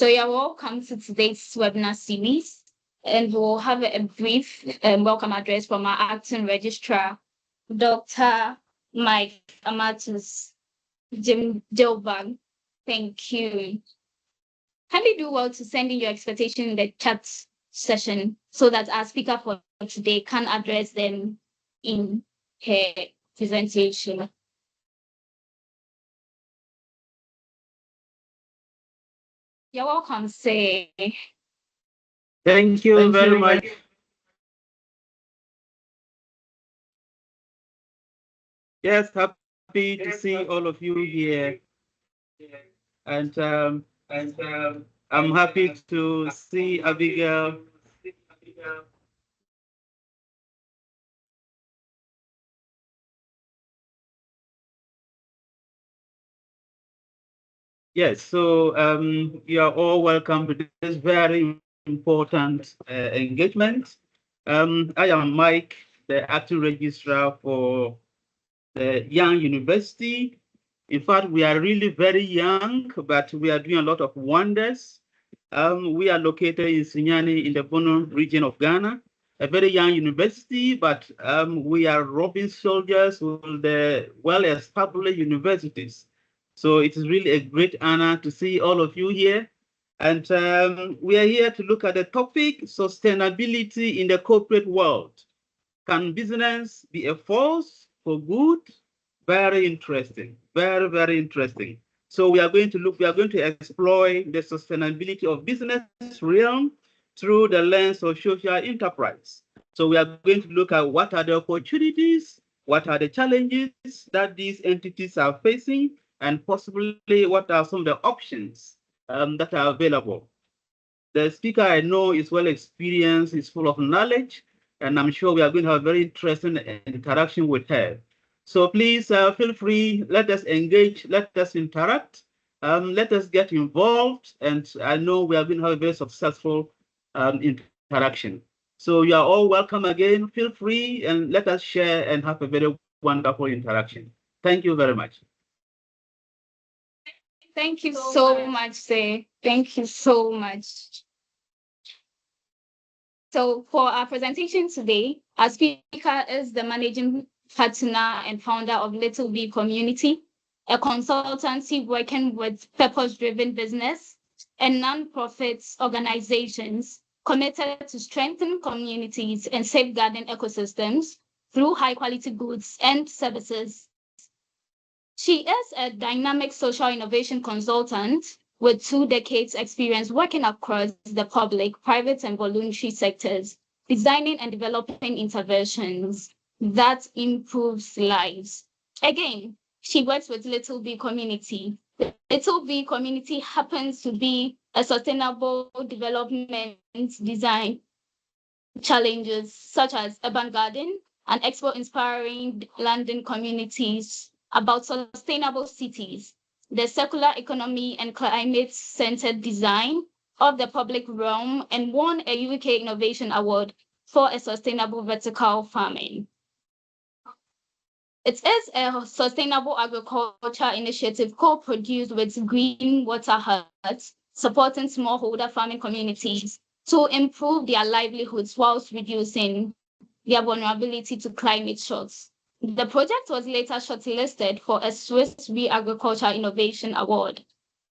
So you're welcome to today's webinar series, and we'll have a brief welcome address from our acting registrar, Dr. Mike Amatus Jim Dilbag. Thank you. Kindly do well to send in your expectation in the chat session so that our speaker for today can address them in her presentation. You're welcome, say. Thank you very much. Yes, happy to see all of you here. And I'm happy to see Abigail. Yes, so you are all welcome to this very important engagement. I am Mike, the acting registrar for the Young University. In fact, we are really very young, but we are doing a lot of wonders. We are located in Sunyani in the Bono region of Ghana, a very young university, but we are roving soldiers with the well-established universities. So it is really a great honor to see all of you here. And we are here to look at the topic, sustainability in the corporate world. Can business be a force for good? Very interesting, very, very interesting. So we are going to explore the sustainability of business realm through the lens of social enterprise. So we are going to look at what are the opportunities, what are the challenges that these entities are facing, and possibly what are some of the options that are available. The speaker I know is well experienced, is full of knowledge, and I'm sure we are going to have a very interesting interaction with her. So please feel free, let us engage, let us interact, let us get involved, and I know we are going to have a very successful interaction. So you are all welcome again. Feel free and let us share and have a very wonderful interaction. Thank you very much. Thank you so much, Say. Thank you so much. So for our presentation today, our speaker is the managing partner and founder of Little V Community, a consultancy working with purpose-driven business and non-profit organizations committed to strengthen communities and safeguarding ecosystems through high-quality goods and services. She is a dynamic social innovation consultant with 2 decades experience working across the public, private, and voluntary sectors, designing and developing interventions that improves lives. Again, she works with Little V Community. Little V Community happens to be a sustainable development design challenges such as urban garden and expo inspiring London communities about sustainable cities, the circular economy and climate-centered design of the public realm, and won a UK Innovation Award for a sustainable vertical farming. It is a sustainable agriculture initiative co-produced with Green Water Huts, supporting smallholder farming communities to improve their livelihoods whilst reducing their vulnerability to climate shocks. The project was later shortlisted for a Swiss Agriculture Innovation Award.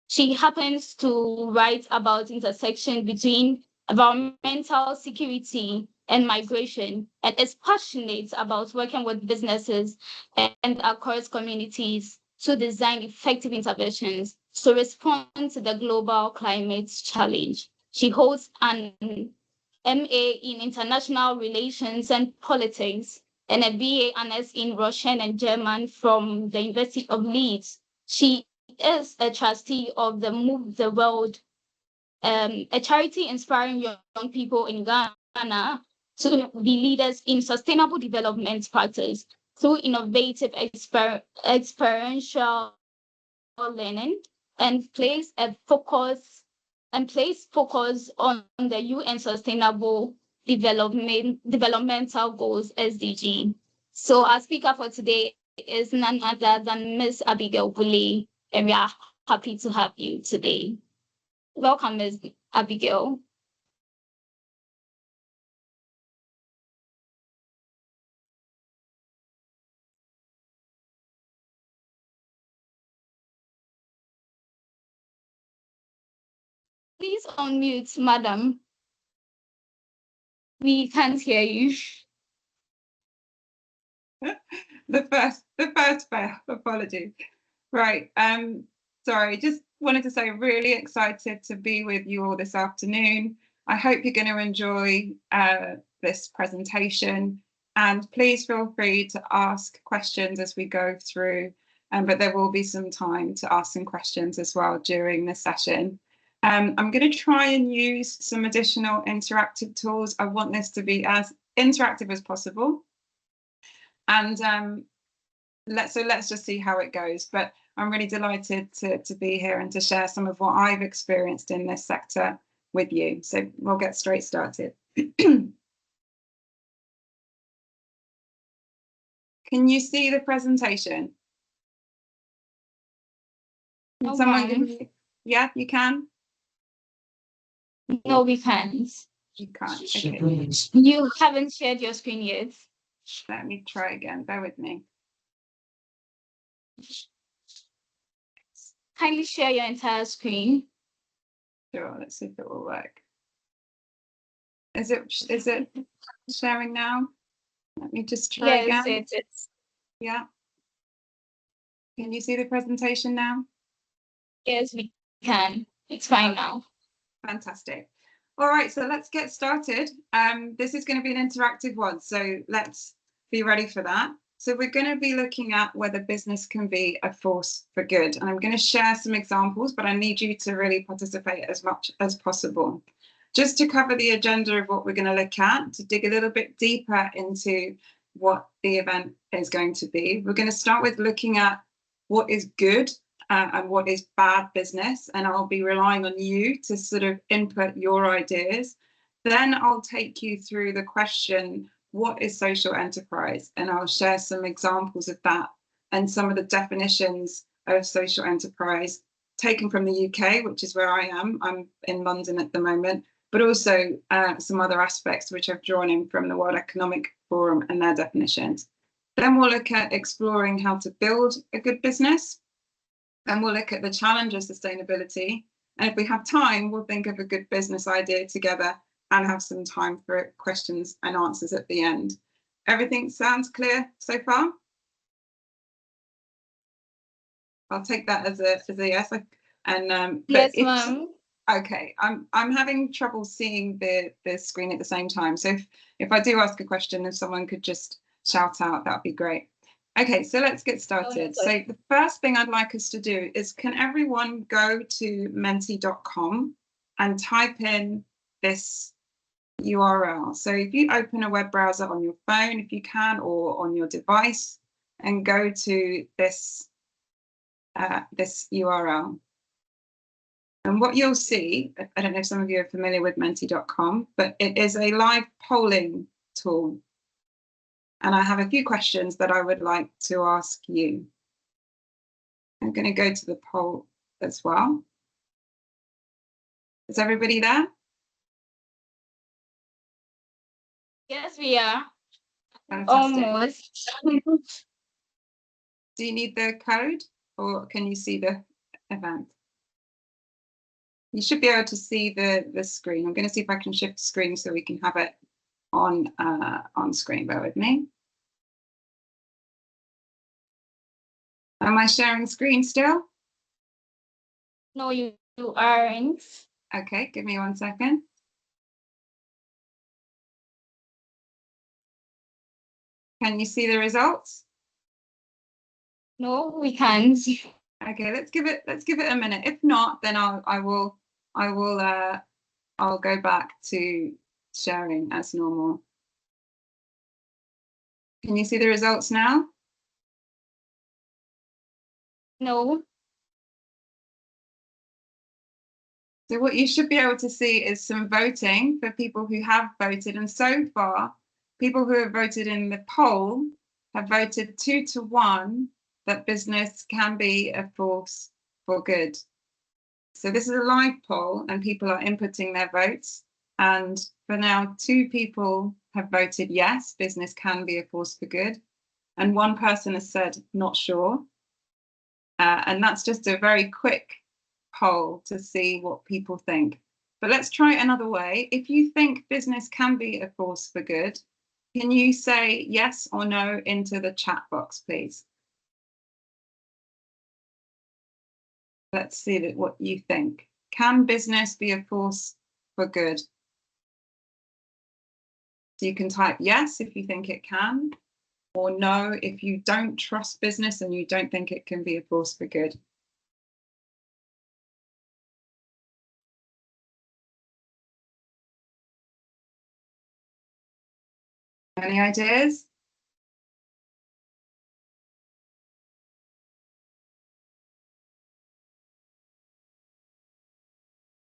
She happens to write about intersection between environmental security and migration, and is passionate about working with businesses and across communities to design effective interventions to respond to the global climate challenge. She holds an MA in International Relations and Politics and a BA Honors in Russian and German from the University of Leeds. She is a trustee of the Move the World, a charity inspiring young people in Ghana to be leaders in sustainable development practice through innovative experiential learning, and place focus on the UN Sustainable Developmental Goals (SDG). So our speaker for today is none other than Miss Abigail Bulley, and we are happy to have you today. Welcome, Ms. Abigail. Please unmute, madam. We can't hear you. The first fail. Apologies. Right. Sorry, just wanted to say really excited to be with you all this afternoon. I hope you're going to enjoy this presentation, and please feel free to ask questions as we go through, but there will be some time to ask some questions as well during the session. I'm going to try and use some additional interactive tools. I want this to be as interactive as possible. And let's just see how it goes. But I'm really delighted to be here and to share some of what I've experienced in this sector with you. So we'll get straight started. Can you see the presentation? Can someone give me... Yeah, you can? No, we can't. You can't. Okay. You haven't shared your screen yet. Let me try again. Bear with me. Kindly share your entire screen. Sure, let's see if it will work. Is it sharing now? Let me just try again. Yes, it's. Yeah. Can you see the presentation now? Yes, we can. It's fine now. Fantastic. All right, so let's get started. This is going to be an interactive one, so let's be ready for that. So we're going to be looking at whether business can be a force for good. And I'm going to share some examples, but I need you to really participate as much as possible. Just to cover the agenda of what we're going to look at, to dig a little bit deeper into what the event is going to be, we're going to start with looking at what is good and what is bad business, and I'll be relying on you to sort of input your ideas. Then I'll take you through the question, what is social enterprise? And I'll share some examples of that and some of the definitions of social enterprise taken from the UK, which is where I am. I'm in London at the moment, but also some other aspects which I've drawn in from the World Economic Forum and their definitions. Then we'll look at exploring how to build a good business. And we'll look at the challenge of sustainability. And if we have time, we'll think of a good business idea together and have some time for questions and answers at the end. Everything sounds clear so far? I'll take that as a yes. Yes, ma'am. Okay, I'm having trouble seeing the screen at the same time. So if I do ask a question, if someone could just shout out, that'd be great. Okay, so let's get started. So the first thing I'd like us to do is, can everyone go to menti.com and type in this URL? So if you open a web browser on your phone, if you can, or on your device, and go to this URL. And what you'll see, I don't know if some of you are familiar with menti.com, but it is a live polling tool. And I have a few questions that I would like to ask you. I'm going to go to the poll as well. Is everybody there? Yes, we are. Fantastic. Almost. Do you need the code, or can you see the event? You should be able to see the screen. I'm going to see if I can shift the screen so we can have it on screen. Bear with me. Am I sharing screen still? No, you aren't. Okay, give me 1 second. Can you see the results? No, we can't. Okay, let's give it a minute. If not, then I'll go back to sharing as normal. Can you see the results now? No. So what you should be able to see is some voting for people who have voted. And so far, people who have voted in the poll have voted 2-1 that business can be a force for good. So this is a live poll and people are inputting their votes. And for now, 2 people have voted yes, business can be a force for good. And 1 person has said not sure. And that's just a very quick poll to see what people think. But let's try it another way. If you think business can be a force for good, can you say yes or no into the chat box, please? Let's see what you think. Can business be a force for good? So you can type yes if you think it can, or no if you don't trust business and you don't think it can be a force for good. Any ideas?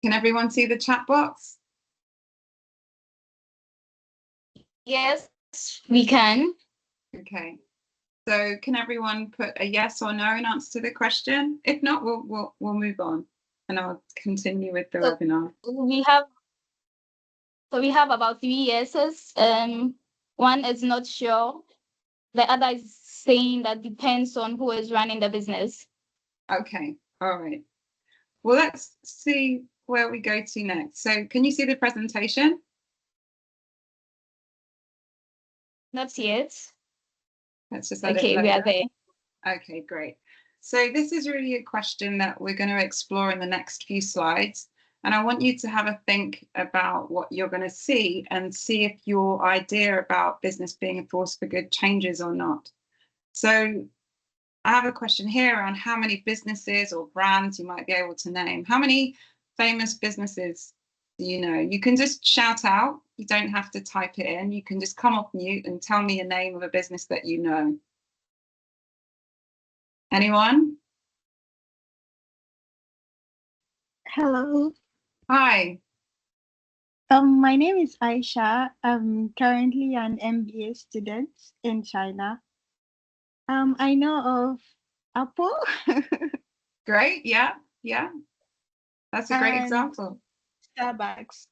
Can everyone see the chat box? Yes, we can. Okay. So can everyone put a yes or no in answer to the question? If not, we'll move on and I'll continue with the webinar. We have about 3 yeses. 1 is not sure. The other is saying that depends on who is running the business. Okay, all right. Well, let's see where we go to next. So can you see the presentation? Not yet. Let's just let it Okay, load we are up. there. Okay, great. So this is really a question that we're going to explore in the next few slides. And I want you to have a think about what you're going to see and see if your idea about business being a force for good changes or not. So I have a question here on how many businesses or brands you might be able to name. How many famous businesses do you know? You can just shout out. You don't have to type it in. You can just come off mute and tell me a name of a business that you know. Anyone? Hello. Hi. My name is Aisha. I'm currently an MBA student in China. I know of Apple. Great. Yeah. Yeah. That's a great And example. Starbucks.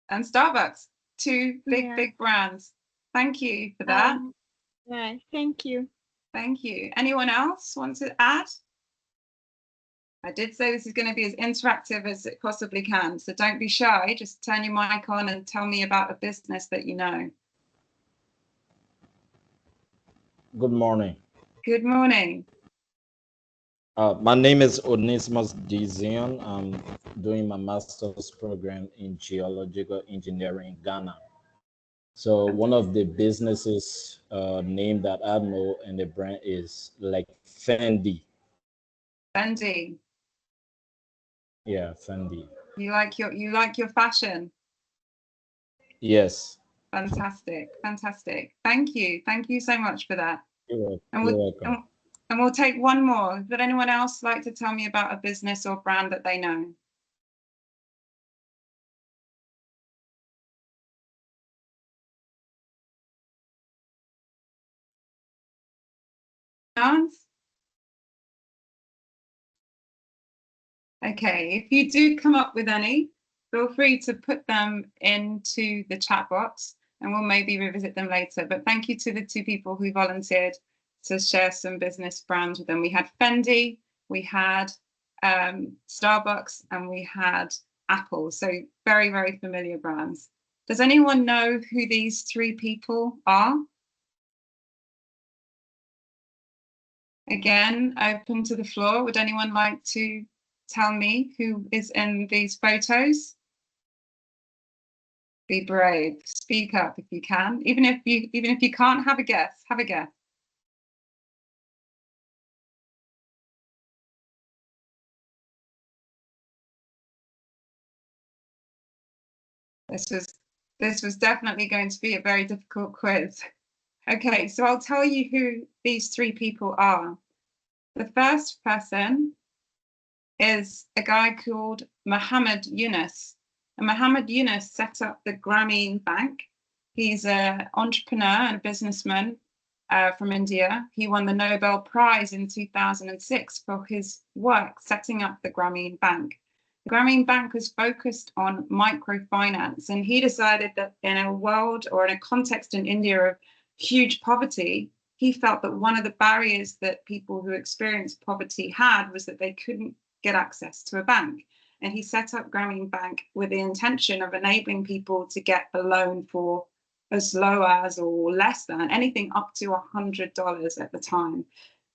And Starbucks, 2 Yeah. big brands. Thank you for that. Yeah, thank you. Thank you. Anyone else want to add? I did say this is going to be as interactive as it possibly can, so don't be shy. Just turn your mic on and tell me about a business that you know. Good morning. Good morning. My name is Onesimus Dizion. I'm doing my master's program in geological engineering in Ghana. So one of the businesses name that I know and the brand is like Fendi. Fendi. Yeah, Fendi. You like your fashion? Yes. Fantastic. Fantastic. Thank you. Thank you so much for that. You're welcome. And we'll take one more. Would anyone else like to tell me about a business or brand that they know? Chance? Okay, if you do come up with any, feel free to put them into the chat box and we'll maybe revisit them later. But thank you to the 2 people who volunteered to share some business brands with them. We had Fendi, we had Starbucks, and we had Apple. So very, very familiar brands. Does anyone know who these 3 people are? Again, open to the floor. Would anyone like to tell me who is in these photos? Be brave. Speak up if you can. Even if you can't, have a guess. Have a guess. This was definitely going to be a very difficult quiz. Okay, so I'll tell you who these 3 people are. The first person is a guy called Muhammad Yunus. And Muhammad Yunus set up the Grameen Bank. He's an entrepreneur and a businessman. from India. He won the Nobel Prize in 2006 for his work setting up the Grameen Bank. The Grameen Bank was focused on microfinance, and he decided that in a world or in a context in India of huge poverty, he felt that one of the barriers that people who experienced poverty had was that they couldn't get access to a bank. And he set up Grameen Bank with the intention of enabling people to get a loan for as low as or less than anything up to $100 at the time.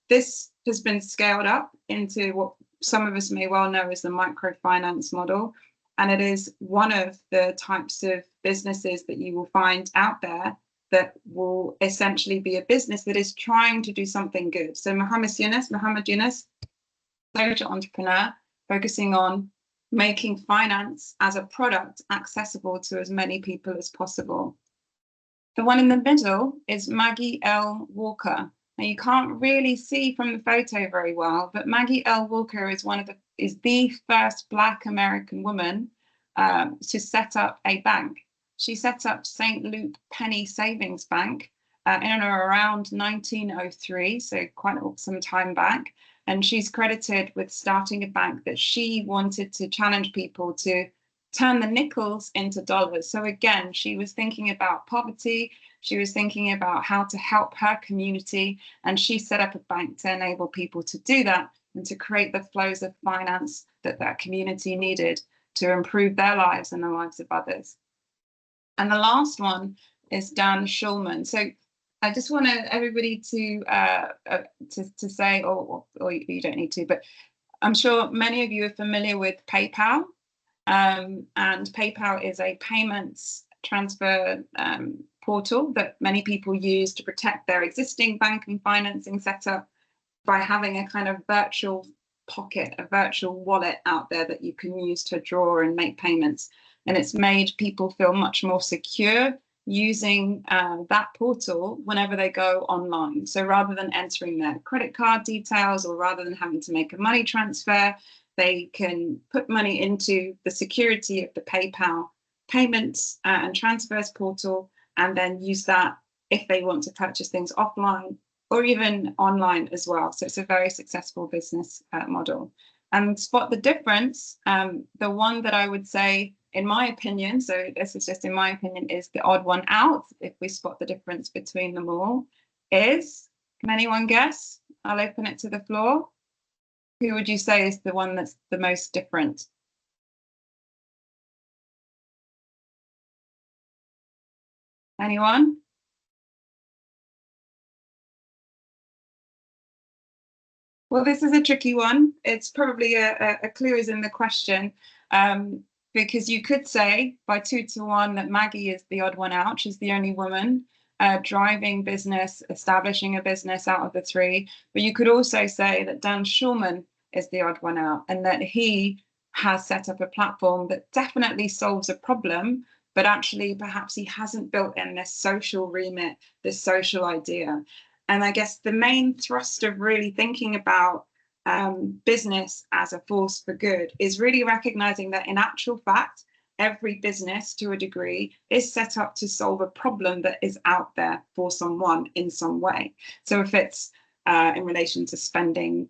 This has been scaled up into what some of us may well know as the microfinance model. And it is one of the types of businesses that you will find out there that will essentially be a business that is trying to do something good. So Mohammed Yunus, social entrepreneur, focusing on making finance as a product accessible to as many people as possible. The one in the middle is Maggie L. Walker. Now you can't really see from the photo very well, but Maggie L. Walker is the first Black American woman to set up a bank. She set up St. Luke Penny Savings Bank in or around 1903, so quite some time back. And she's credited with starting a bank that she wanted to challenge people to turn the nickels into dollars. So again, she was thinking about poverty. She was thinking about how to help her community. And she set up a bank to enable people to do that and to create the flows of finance that that community needed to improve their lives and the lives of others. And the last one is Dan Schulman. So I just want everybody to say, or you don't need to, but I'm sure many of you are familiar with PayPal. And PayPal is a payments transfer portal that many people use to protect their existing banking financing setup by having a kind of virtual pocket, a virtual wallet out there that you can use to draw and make payments. And it's made people feel much more secure using that portal whenever they go online. So rather than entering their credit card details or rather than having to make a money transfer, they can put money into the security of the PayPal payments and transfers portal and then use that if they want to purchase things offline or even online as well. So it's a very successful business model. And spot the difference, the one that I would say, in my opinion, so this is just in my opinion, is the odd one out, if we spot the difference between them all, is, can anyone guess? I'll open it to the floor. Who would you say is the one that's the most different? Anyone? Well, this is a tricky one. It's probably a clue is in the question, because you could say by 2-1 that Maggie is the odd one out. She's the only woman driving business, establishing a business out of the three. But you could also say that Dan Schulman is the odd one out and that he has set up a platform that definitely solves a problem, but actually perhaps he hasn't built in this social remit, this social idea. And I guess the main thrust of really thinking about business as a force for good is really recognizing that in actual fact, every business to a degree is set up to solve a problem that is out there for someone in some way. So if it's in relation to spending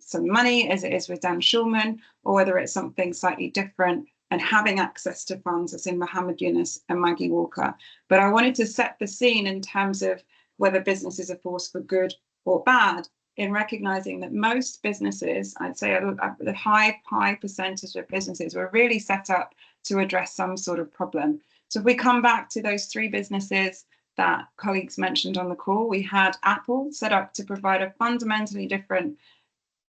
some money, as it is with Dan Schulman, or whether it's something slightly different and having access to funds, as in Mohammed Yunus and Maggie Walker. But I wanted to set the scene in terms of whether business is a force for good or bad, in recognizing that most businesses, I'd say the high percentage of businesses were really set up to address some sort of problem. So if we come back to those three businesses that colleagues mentioned on the call, we had Apple set up to provide a fundamentally different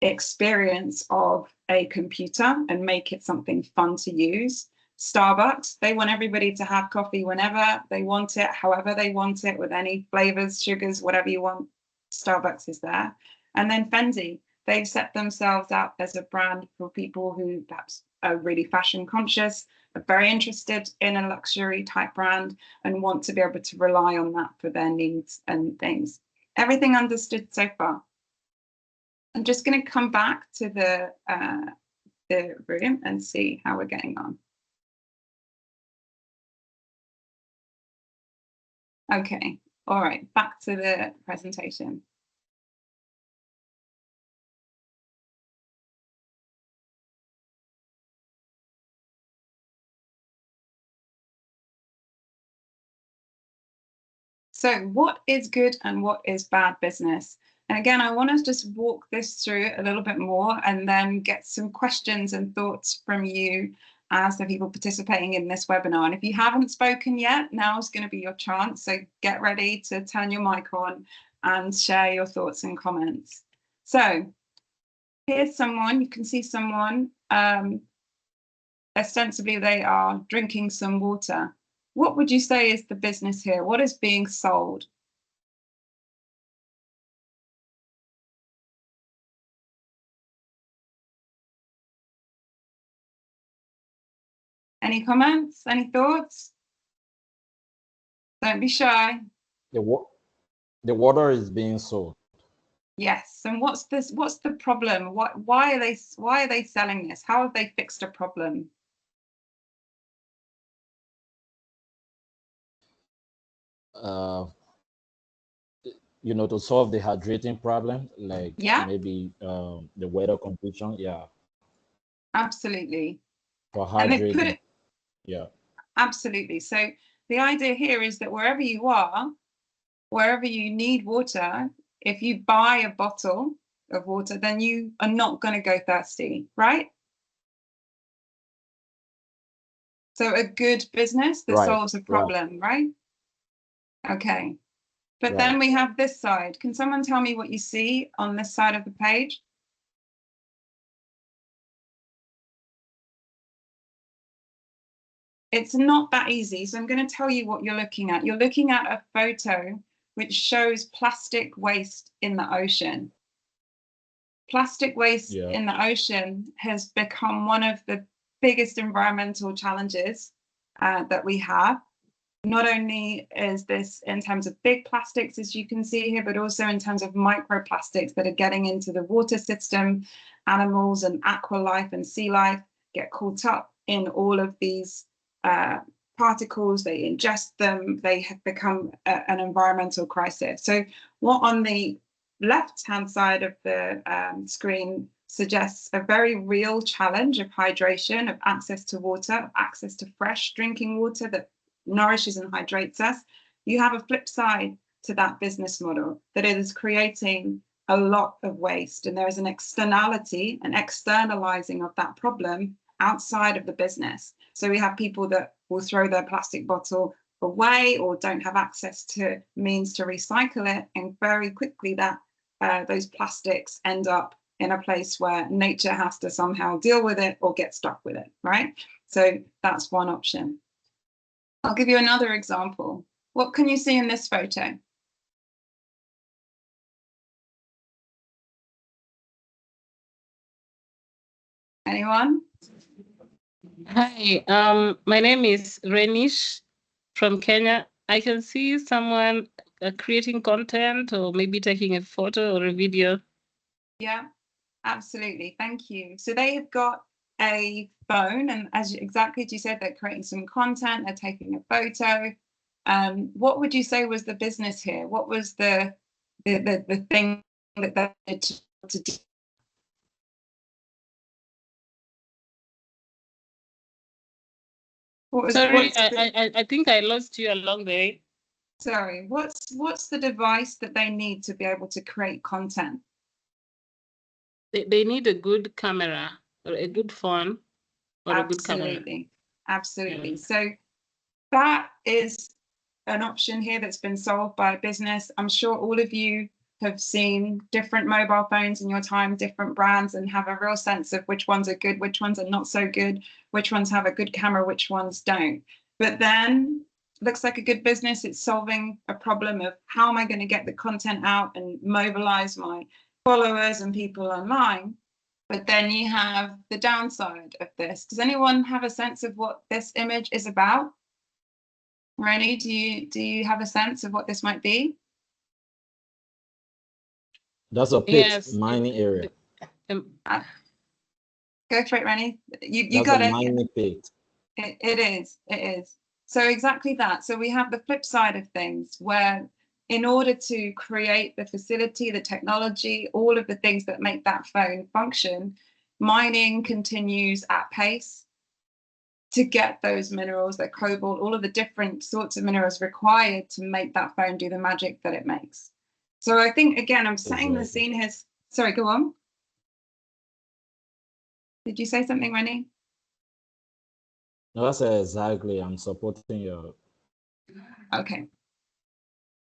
experience of a computer and make it something fun to use. Starbucks, they want everybody to have coffee whenever they want it, however they want it, with any flavors, sugars, whatever you want. Starbucks is there. And then Fendi, they've set themselves out as a brand for people who perhaps are really fashion conscious, are very interested in a luxury type brand and want to be able to rely on that for their needs and things. Everything understood so far? I'm just going to come back to the room and see how we're getting on. Okay, All right, back to the presentation. So what is good and what is bad business? And again, I want to just walk this through a little bit more and then get some questions and thoughts from you as the people participating in this webinar. And if you haven't spoken yet, now is going to be your chance. So get ready to turn your mic on and share your thoughts and comments. So here's someone, you can see someone, ostensibly they are drinking some water. What would you say is the business here? What is being sold? Any comments? Any thoughts? Don't be shy. The water is being sold. Yes. And what's this? What's the problem? Why are they selling this? How have they fixed a problem? To solve the hydrating problem, like Yeah. maybe the weather condition. Yeah. Absolutely. For And they put hydrating. it. Yeah. Absolutely. So the idea here is that wherever you are, wherever you need water, if you buy a bottle of water, then you are not going to go thirsty, right? So a good business that solves a problem, right? Okay. But then we have this side. Can someone tell me what you see on this side of the page? It's not that easy. So I'm going to tell you what you're looking at. You're looking at a photo which shows plastic waste in the ocean. Plastic waste in the ocean has become one of the biggest environmental challenges that we have. Not only is this in terms of big plastics, as you can see here, but also in terms of microplastics that are getting into the water system. Animals and aqua life and sea life get caught up in all of these particles. They ingest them. They have become an environmental crisis. So what on the left-hand side of the screen suggests a very real challenge of hydration, of access to water, of access to fresh drinking water that nourishes and hydrates us. You have a flip side to that business model, that it is creating a lot of waste, and there is an externality, an externalizing of that problem outside of the business. So we have people that will throw their plastic bottle away or don't have access to means to recycle it, and very quickly that those plastics end up in a place where nature has to somehow deal with it or get stuck with it, right? So that's one option. I'll give you another example. What can you see in this photo? Anyone? Hi, my name is Renish from Kenya. I can see someone creating content or maybe taking a photo or a video. Yeah, absolutely. Thank you. So they have got a phone, and exactly as you said, they're creating some content, they're taking a photo. What would you say was the business here? What was the thing that they did to do? Sorry, I think I lost you along the way. Sorry, what's the device that they need to be able to create content? They need a good camera or a good phone or a good camera. Absolutely. Yeah. So that is an option here that's been solved by a business. I'm sure all of you have seen different mobile phones in your time, different brands, and have a real sense of which ones are good, which ones are not so good, which ones have a good camera, which ones don't. But then looks like a good business. It's solving a problem of how am I going to get the content out and mobilize my followers and people online. But then you have the downside of this. Does anyone have a sense of what this image is about? Rennie, do you have a sense of what this might be? That's a pit, mining area. Go for it, Rennie. You got it. Mining pit. It is. So exactly that. So we have the flip side of things where in order to create the facility, the technology, all of the things that make that phone function, mining continues at pace to get those minerals, that cobalt, all of the different sorts of minerals required to make that phone do the magic that it makes. So I think, again, I'm setting the scene here. Sorry, go on. Did you say something, Rennie? No, that's exactly. I'm supporting your. Okay.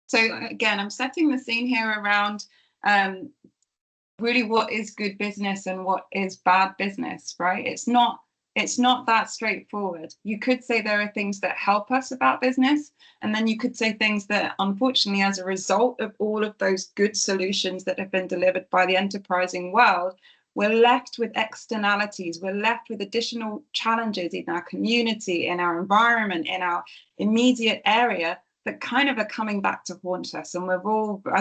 So again, I'm setting the scene here around really what is good business and what is bad business, right? It's not that straightforward. You could say there are things that help us about business, and then you could say things that, unfortunately, as a result of all of those good solutions that have been delivered by the enterprising world, we're left with externalities. We're left with additional challenges in our community, in our environment, in our immediate area that kind of are coming back to haunt us. And I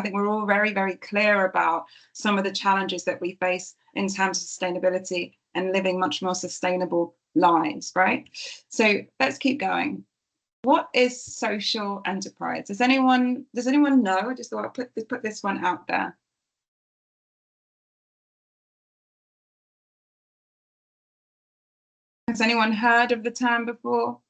think we're all very, very clear about some of the challenges that we face in terms of sustainability and living much more sustainable lives, right? So let's keep going. What is social enterprise? Does anyone know? I just thought I'd put this one out there. Has anyone heard of the term before?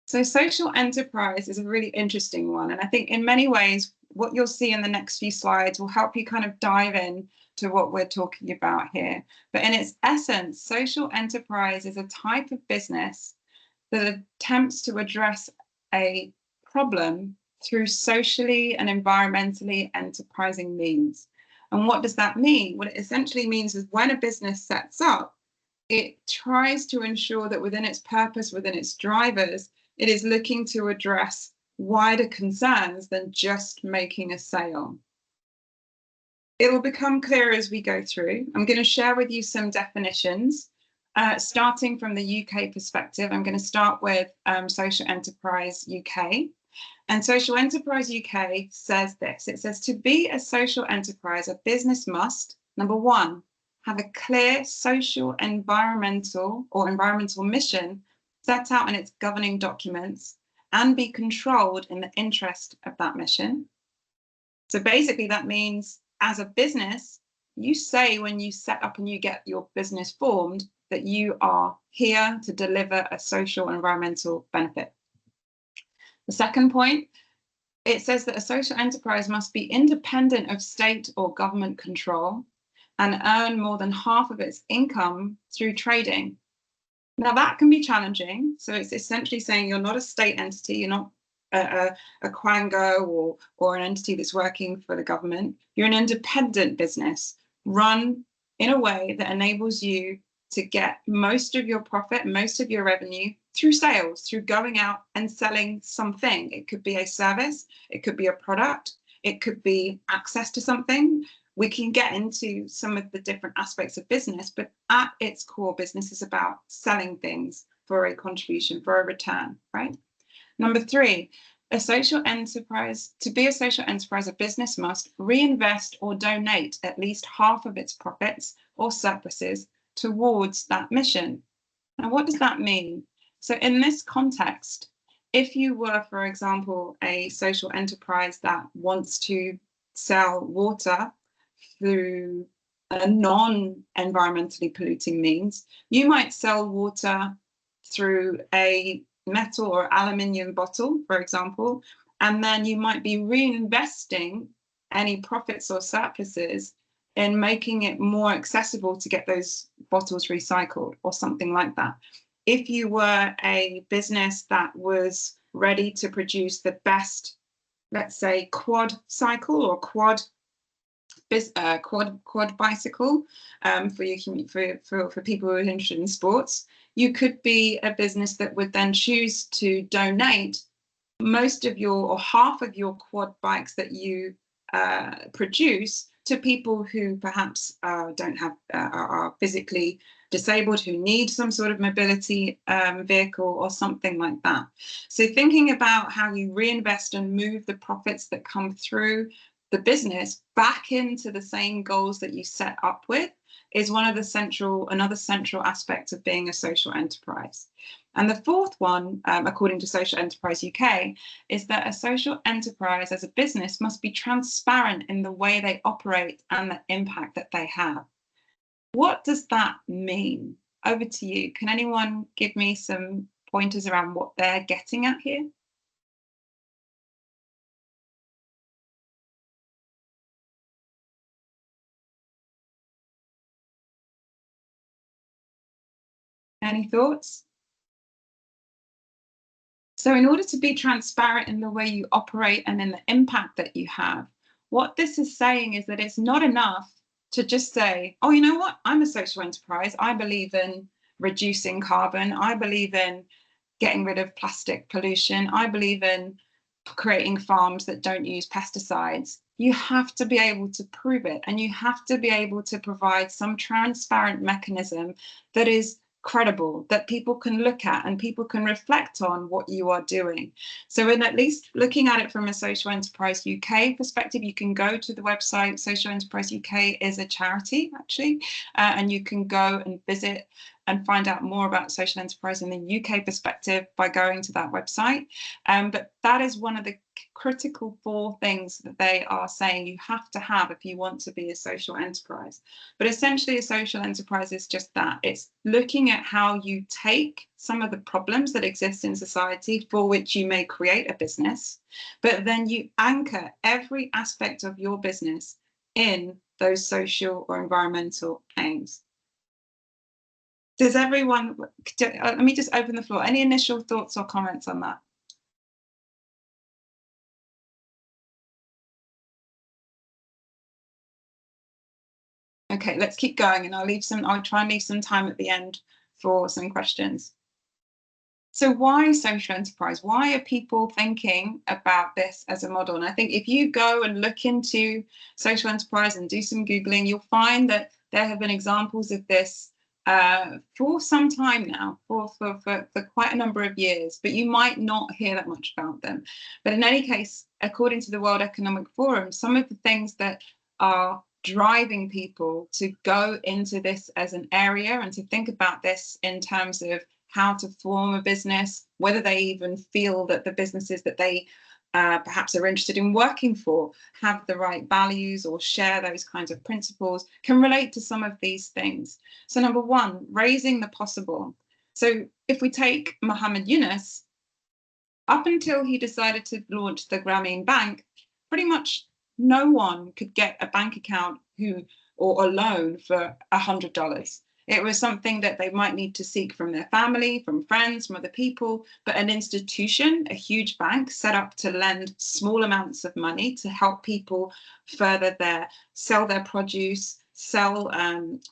So social enterprise is a really interesting one. And I think in many ways, what you'll see in the next few slides will help you kind of dive in to what we're talking about here. But in its essence, social enterprise is a type of business that attempts to address a problem through socially and environmentally enterprising means. And what does that mean? What it essentially means is when a business sets up, it tries to ensure that within its purpose, within its drivers, it is looking to address wider concerns than just making a sale. It will become clearer as we go through. I'm going to share with you some definitions, starting from the UK perspective. I'm going to start with Social Enterprise UK. And Social Enterprise UK says this. It says, to be a social enterprise, a business must, number one, have a clear social, environmental mission set out in its governing documents and be controlled in the interest of that mission. So basically that means as a business, you say when you set up and you get your business formed that you are here to deliver a social and environmental benefit. The second point, it says that a social enterprise must be independent of state or government control and earn more than half of its income through trading. Now that can be challenging. So it's essentially saying you're not a state entity, you're not a quango or an entity that's working for the government. You're an independent business run in a way that enables you to get most of your profit, most of your revenue through sales, through going out and selling something. It could be a service, it could be a product, it could be access to something. We can get into some of the different aspects of business, but at its core, business is about selling things for a contribution, for a return, right? Number three, a social enterprise, to be a social enterprise, a business must reinvest or donate at least half of its profits or surpluses towards that mission. Now, what does that mean? So in this context, if you were, for example, a social enterprise that wants to sell water through a non-environmentally polluting means, you might sell water through a metal or aluminium bottle, for example, and then you might be reinvesting any profits or surpluses in making it more accessible to get those bottles recycled or something like that. If you were a business that was ready to produce the best, let's say, quad cycle or quad bicycle for people who are interested in sports, you could be a business that would then choose to donate most of your or half of your quad bikes that you produce to people who perhaps don't have are physically disabled, who need some sort of mobility vehicle or something like that. So thinking about how you reinvest and move the profits that come through the business back into the same goals that you set up with is another central aspect of being a social enterprise. And the fourth one, according to Social Enterprise UK, is that a social enterprise as a business must be transparent in the way they operate and the impact that they have. What does that mean? Over to you. Can anyone give me some pointers around what they're getting at here? Any thoughts? So in order to be transparent in the way you operate and in the impact that you have, what this is saying is that it's not enough to just say, oh, you know what? I'm a social enterprise. I believe in reducing carbon. I believe in getting rid of plastic pollution. I believe in creating farms that don't use pesticides. You have to be able to prove it, and you have to be able to provide some transparent mechanism that is credible, that people can look at and people can reflect on what you are doing. So in at least looking at it from a Social Enterprise UK perspective, you can go to the website. Social Enterprise UK is a charity, actually, and you can go and visit and find out more about social enterprise in the UK perspective by going to that website. But that is one of the critical 4 things that they are saying you have to have if you want to be a social enterprise. But essentially, a social enterprise is just that. It's looking at how you take some of the problems that exist in society for which you may create a business, but then you anchor every aspect of your business in those social or environmental aims. Does everyone, let me just open the floor. Any initial thoughts or comments on that? Okay, let's keep going, and I'll try and leave some time at the end for some questions. So why social enterprise? Why are people thinking about this as a model? And I think if you go and look into social enterprise and do some Googling, you'll find that there have been examples of this for some time now, for quite a number of years, but you might not hear that much about them. But in any case, according to the World Economic Forum, some of the things that are driving people to go into this as an area and to think about this in terms of how to form a business, whether they even feel that the businesses that they perhaps are interested in working for have the right values or share those kinds of principles, can relate to some of these things. So number one, raising the possible. So if we take Muhammad Yunus, up until he decided to launch the Grameen Bank, pretty much no one could get a bank account or a loan for $100. It was something that they might need to seek from their family, from friends, from other people, but an institution, a huge bank set up to lend small amounts of money to help people further sell their produce, sell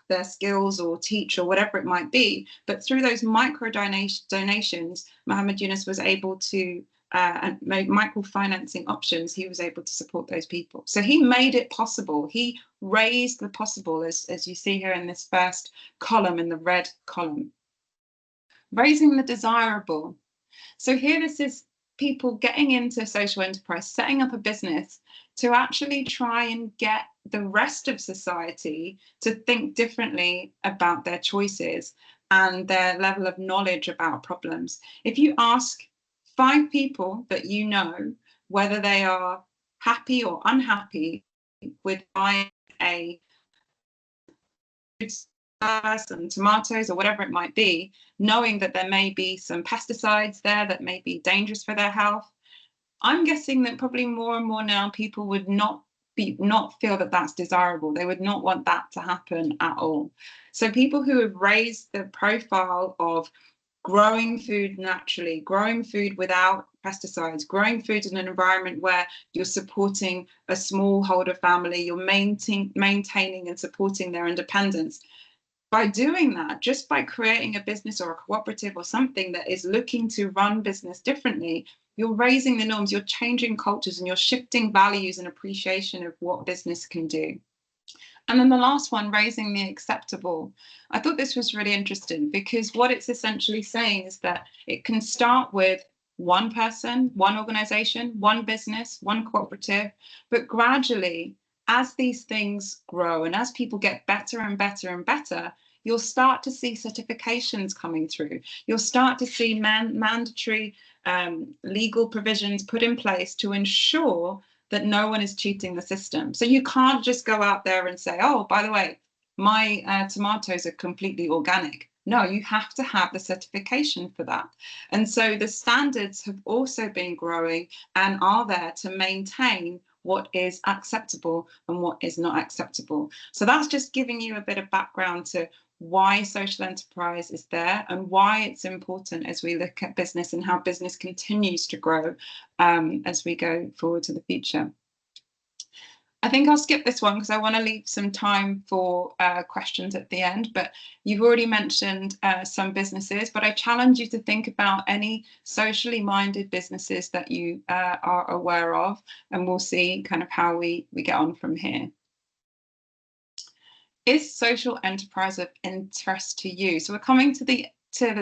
their skills or teach or whatever it might be. But through those micro donations, Muhammad Yunus was able to and made microfinancing options, he was able to support those people. So he made it possible. He raised the possible, as you see here in this first column, in the red column. Raising the desirable. So here this is people getting into social enterprise, setting up a business to actually try and get the rest of society to think differently about their choices and their level of knowledge about problems. If you ask 5 people that you know whether they are happy or unhappy with buying a and tomatoes or whatever it might be, knowing that there may be some pesticides there that may be dangerous for their health, I'm guessing that probably more and more now people would not feel that that's desirable. They would not want that to happen at all. So people who have raised the profile of growing food naturally, growing food without pesticides, growing food in an environment where you're supporting a smallholder family, you're maintaining and supporting their independence. By doing that, just by creating a business or a cooperative or something that is looking to run business differently, you're raising the norms, you're changing cultures, and you're shifting values and appreciation of what business can do. And then the last one, raising the acceptable. I thought this was really interesting because what it's essentially saying is that it can start with one person, one organization, one business, one cooperative, but gradually as these things grow and as people get better and better and better, you'll start to see certifications coming through. You'll start to see mandatory legal provisions put in place to ensure that no one is cheating the system. So you can't just go out there and say, oh, by the way, my tomatoes are completely organic. No, you have to have the certification for that. And so the standards have also been growing and are there to maintain what is acceptable and what is not acceptable. So that's just giving you a bit of background to why social enterprise is there and why it's important as we look at business and how business continues to grow as we go forward to the future. I think I'll skip this one because I want to leave some time for questions at the end, but you've already mentioned some businesses, but I challenge you to think about any socially minded businesses that you are aware of, and we'll see kind of how we get on from here. Is social enterprise of interest to you? So we're coming to the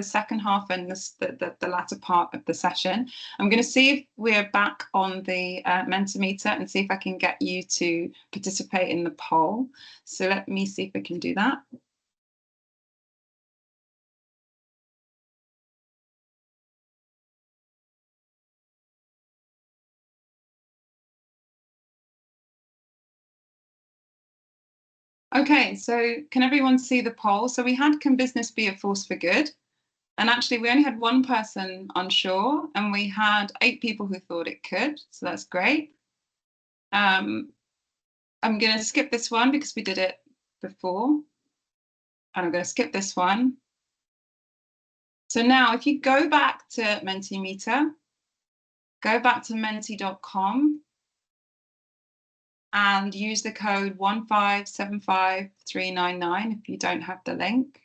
second half and the latter part of the session. I'm going to see if we're back on the Mentimeter and see if I can get you to participate in the poll. So let me see if we can do that. Okay, so can everyone see the poll? So we had, can business be a force for good? And actually, we only had one person unsure, and we had 8 people who thought it could. So that's great. I'm going to skip this one because we did it before. And I'm going to skip this one. So now if you go back to Mentimeter, go back to menti.com and use the code 1575399 if you don't have the link.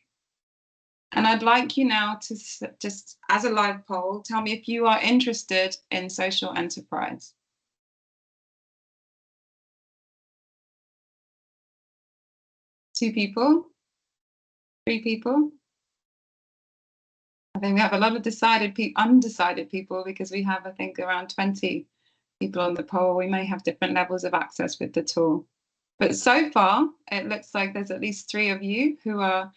And I'd like you now to just, as a live poll, tell me if you are interested in social enterprise. Two people? 3 people? I think we have a lot of undecided people because we have, I think, around 20 people on the poll. We may have different levels of access with the tool. But so far, it looks like there's at least 3 of you who are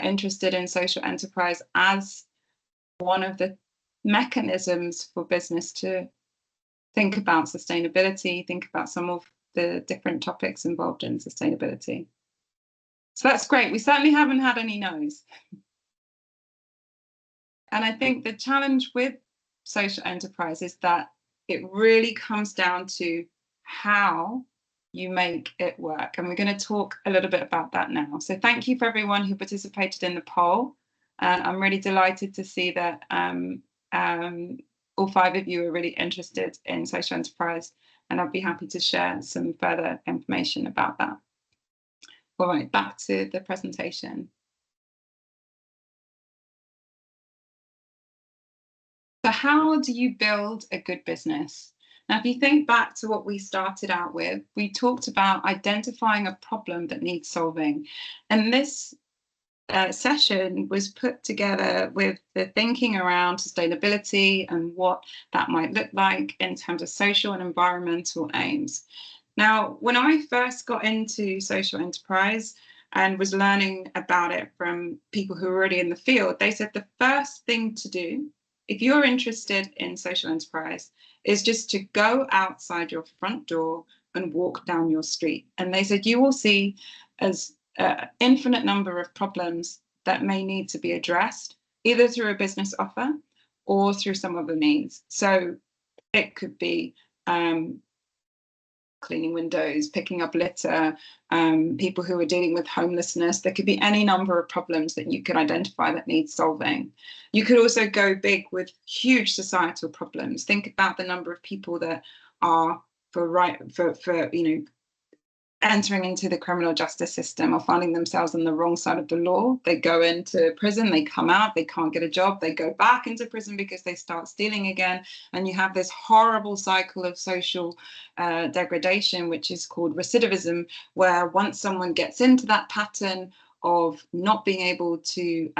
interested in social enterprise as one of the mechanisms for business to think about sustainability, think about some of the different topics involved in sustainability. So that's great. We certainly haven't had any no's. And I think the challenge with social enterprise is that it really comes down to how you make it work. And we're going to talk a little bit about that now. So thank you for everyone who participated in the poll. And I'm really delighted to see that all 5 of you are really interested in social enterprise. And I'll be happy to share some further information about that. All right, back to the presentation. So how do you build a good business? Now, if you think back to what we started out with, we talked about identifying a problem that needs solving. And this session was put together with the thinking around sustainability and what that might look like in terms of social and environmental aims. Now, when I first got into social enterprise and was learning about it from people who were already in the field, they said the first thing to do if you're interested in social enterprise is just to go outside your front door and walk down your street. And they said you will see as an infinite number of problems that may need to be addressed, either through a business offer or through some other means. So it could be cleaning windows, picking up litter, people who are dealing with homelessness. There could be any number of problems that you could identify that need solving. You could also go big with huge societal problems. Think about the number of people that are entering into the criminal justice system or finding themselves on the wrong side of the law. They go into prison, they come out, they can't get a job, they go back into prison because they start stealing again. And you have this horrible cycle of social degradation, which is called recidivism, where once someone gets into that pattern of not being able to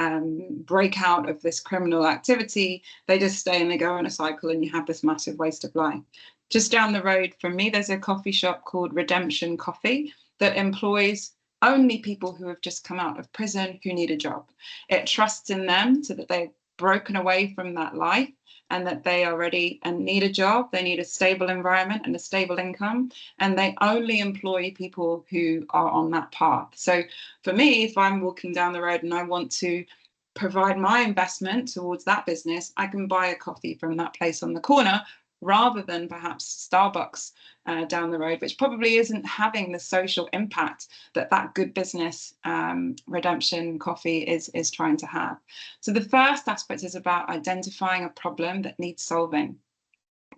break out of this criminal activity, they just stay and they go in a cycle, and you have this massive waste of life. Just down the road from me, there's a coffee shop called Redemption Coffee that employs only people who have just come out of prison who need a job. It trusts in them so that they've broken away from that life and that they are ready and need a job. They need a stable environment and a stable income, and they only employ people who are on that path. So for me, if I'm walking down the road and I want to provide my investment towards that business, I can buy a coffee from that place on the corner rather than perhaps Starbucks down the road, which probably isn't having the social impact that that good business Redemption Coffee is trying to have. So the first aspect is about identifying a problem that needs solving.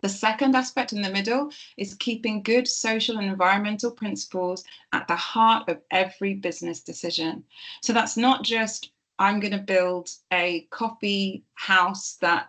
The second aspect in the middle is keeping good social and environmental principles at the heart of every business decision. So that's not just, I'm going to build a coffee house that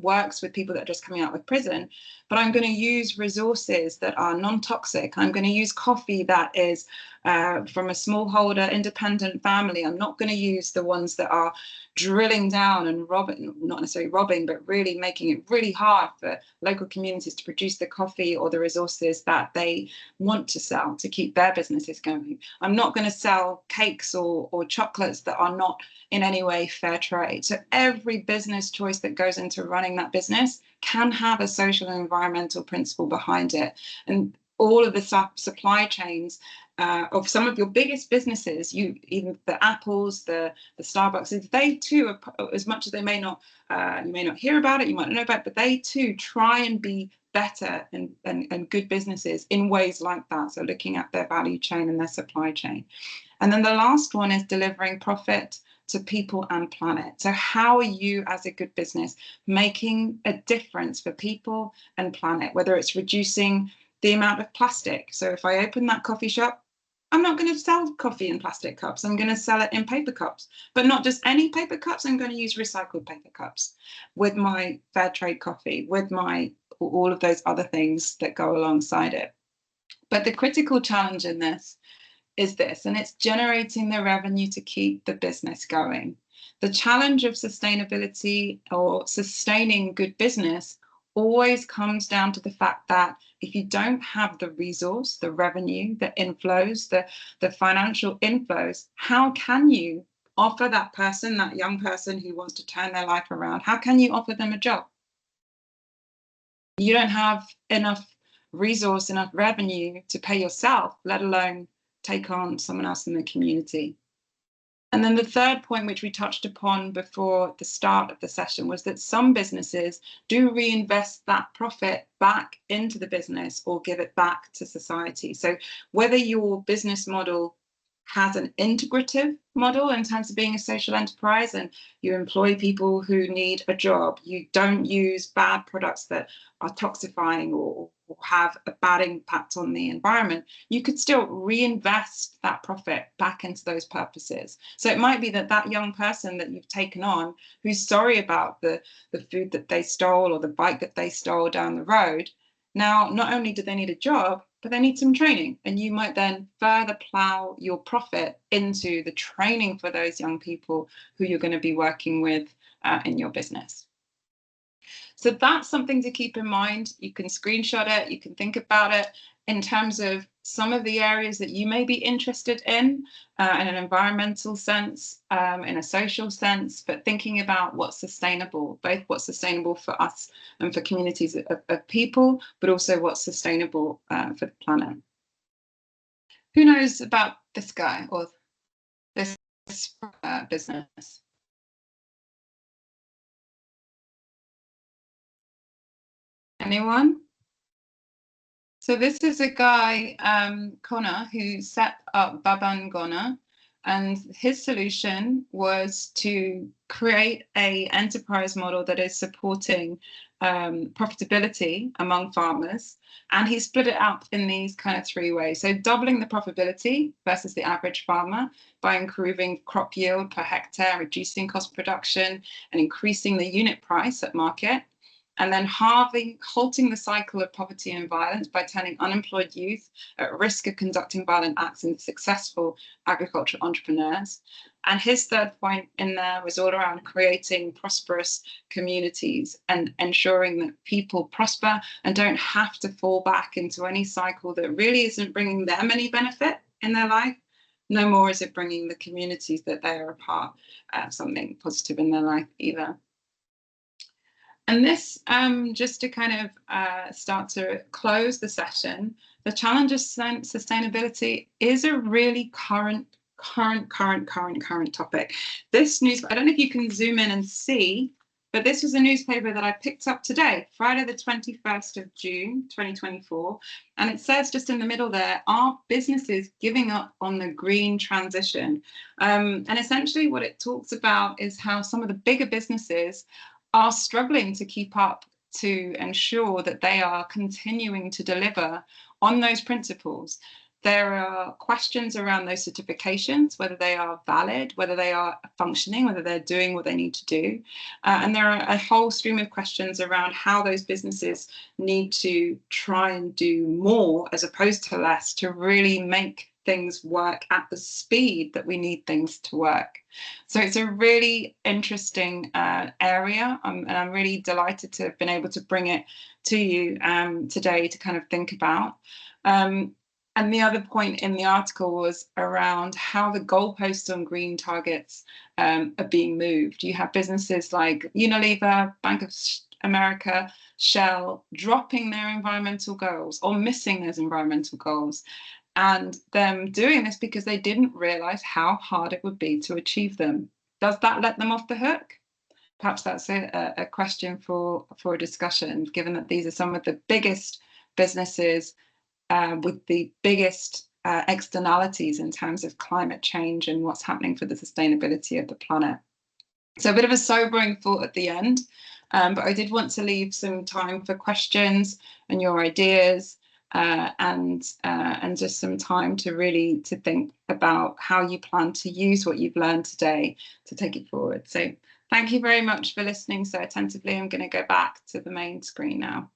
works with people that are just coming out of prison, but I'm going to use resources that are non-toxic. I'm going to use coffee that is from a smallholder independent family. I'm not going to use the ones that are drilling down and robbing, not necessarily robbing, but really making it really hard for local communities to produce the coffee or the resources that they want to sell to keep their businesses going. I'm not going to sell cakes or chocolates that are not in any way fair trade. So every business choice that goes into running that business can have a social and environmental principle behind it. And all of the supply chains of some of your biggest businesses, even the Apples, the Starbucks, they too, are, as much as they may not, you may not hear about it, you might not know about it, but they too try and be better and good businesses in ways like that. So looking at their value chain and their supply chain. And then the last one is delivering profit to people and planet. So how are you as a good business making a difference for people and planet, whether it's reducing the amount of plastic? So if I open that coffee shop, I'm not going to sell coffee in plastic cups. I'm going to sell it in paper cups, but not just any paper cups. I'm going to use recycled paper cups with my fair trade coffee, with my all of those other things that go alongside it. But the critical challenge in this is this, and it's generating the revenue to keep the business going. The challenge of sustainability or sustaining good business always comes down to the fact that if you don't have the resource, the revenue, the inflows, the financial inflows, how can you offer that person, that young person who wants to turn their life around, how can you offer them a job? You don't have enough resource, enough revenue to pay yourself, let alone take on someone else in the community. And then the third point, which we touched upon before the start of the session, was that some businesses do reinvest that profit back into the business or give it back to society. So whether your business model has an integrative model in terms of being a social enterprise and you employ people who need a job, you don't use bad products that are toxifying or have a bad impact on the environment, you could still reinvest that profit back into those purposes. So it might be that that young person that you've taken on who's sorry about the food that they stole or the bike that they stole down the road, now not only do they need a job, but they need some training, and you might then further plow your profit into the training for those young people who you're going to be working with in your business. So that's something to keep in mind. You can screenshot it, you can think about it in terms of some of the areas that you may be interested in an environmental sense, in a social sense, but thinking about what's sustainable, both what's sustainable for us and for communities of people, but also what's sustainable for the planet. Who knows about this guy or this business? Anyone? So this is a guy, Connor, who set up Babangona, and his solution was to create an enterprise model that is supporting profitability among farmers, and he split it up in these kind of three ways. So doubling the profitability versus the average farmer by improving crop yield per hectare, reducing cost production, and increasing the unit price at market. and then halting the cycle of poverty and violence by turning unemployed youth at risk of conducting violent acts into successful agricultural entrepreneurs. And his third point in there was all around creating prosperous communities and ensuring that people prosper and don't have to fall back into any cycle that really isn't bringing them any benefit in their life. No more is it bringing the communities that they are a part of something positive in their life either. And this, just to kind of start to close the session, the challenge of sustainability is a really current topic. This news, I don't know if you can zoom in and see, but this was a newspaper that I picked up today, Friday the 21st of June, 2024. And it says just in the middle there, are businesses giving up on the green transition? And essentially what it talks about is how some of the bigger businesses are struggling to keep up to ensure that they are continuing to deliver on those principles. There are questions around those certifications, whether they are valid, whether they are functioning, whether they're doing what they need to do. And there are a whole stream of questions around how those businesses need to try and do more as opposed to less to really make things work at the speed that we need things to work. So it's a really interesting area, and I'm really delighted to have been able to bring it to you today to kind of think about. And the other point in the article was around how the goalposts on green targets are being moved. You have businesses like Unilever, Bank of America, Shell dropping their environmental goals or missing those environmental goals, and them doing this because they didn't realize how hard it would be to achieve them. Does that let them off the hook? Perhaps that's a question for a discussion, given that these are some of the biggest businesses with the biggest externalities in terms of climate change and what's happening for the sustainability of the planet. So a bit of a sobering thought at the end, but I did want to leave some time for questions and your ideas, and just some time to really think about how you plan to use what you've learned today to take it forward. So thank you very much for listening so attentively. I'm going to go back to the main screen now.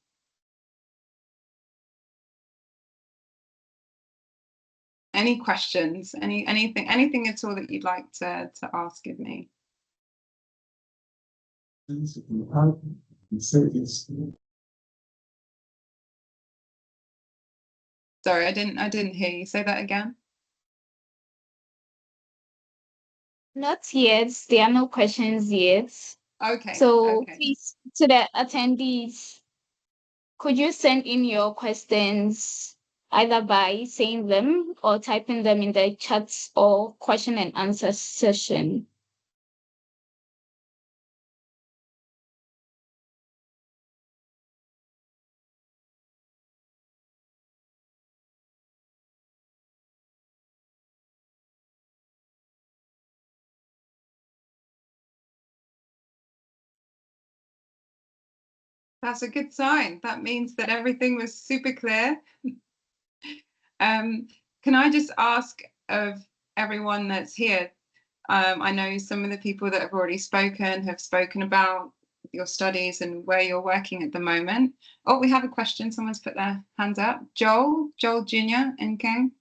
Any questions? Anything at all that you'd like to ask of me? Sorry, I didn't hear you. Say that again. Not yet. There are no questions yet. Okay. So okay. please, to the attendees, could you send in your questions either by saying them or typing them in the chat or question and answer session? That's a good sign. That means that everything was super clear. Can I just ask of everyone that's here? I know some of the people that have already spoken have spoken about your studies and where you're working at the moment. Oh, we have a question. Someone's put their hand up. Joel Jr. in King.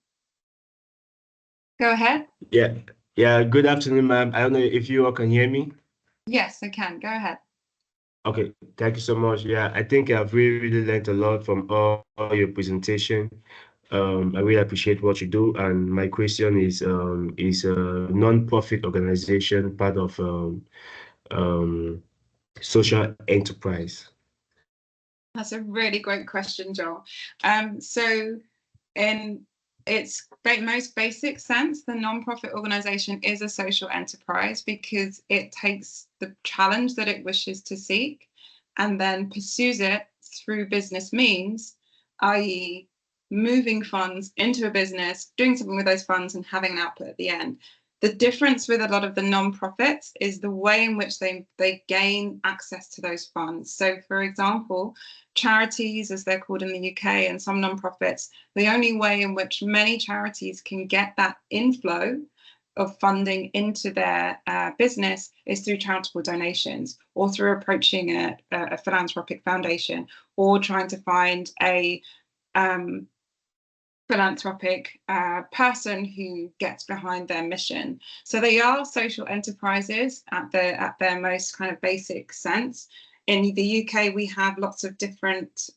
Go ahead. Yeah. Good afternoon, ma'am. I don't know if you all can hear me. Yes, I can. Go ahead. Okay, thank you so much. Yeah, I think I've really learned a lot from all your presentation. I really appreciate what you do. And my question is a non-profit organization part of social enterprise? That's a really great question, Joel. So in its most basic sense, the non-profit organization is a social enterprise because it takes the challenge that it wishes to seek and then pursues it through business means, i.e. moving funds into a business, doing something with those funds and having an output at the end. The difference with a lot of the non-profits is the way in which they gain access to those funds. So, for example, charities, as they're called in the UK, and some non-profits, the only way in which many charities can get that inflow of funding into their business is through charitable donations, or through approaching a philanthropic foundation, or trying to find a philanthropic person who gets behind their mission. So they are social enterprises at their most kind of basic sense. In the UK, we have lots of different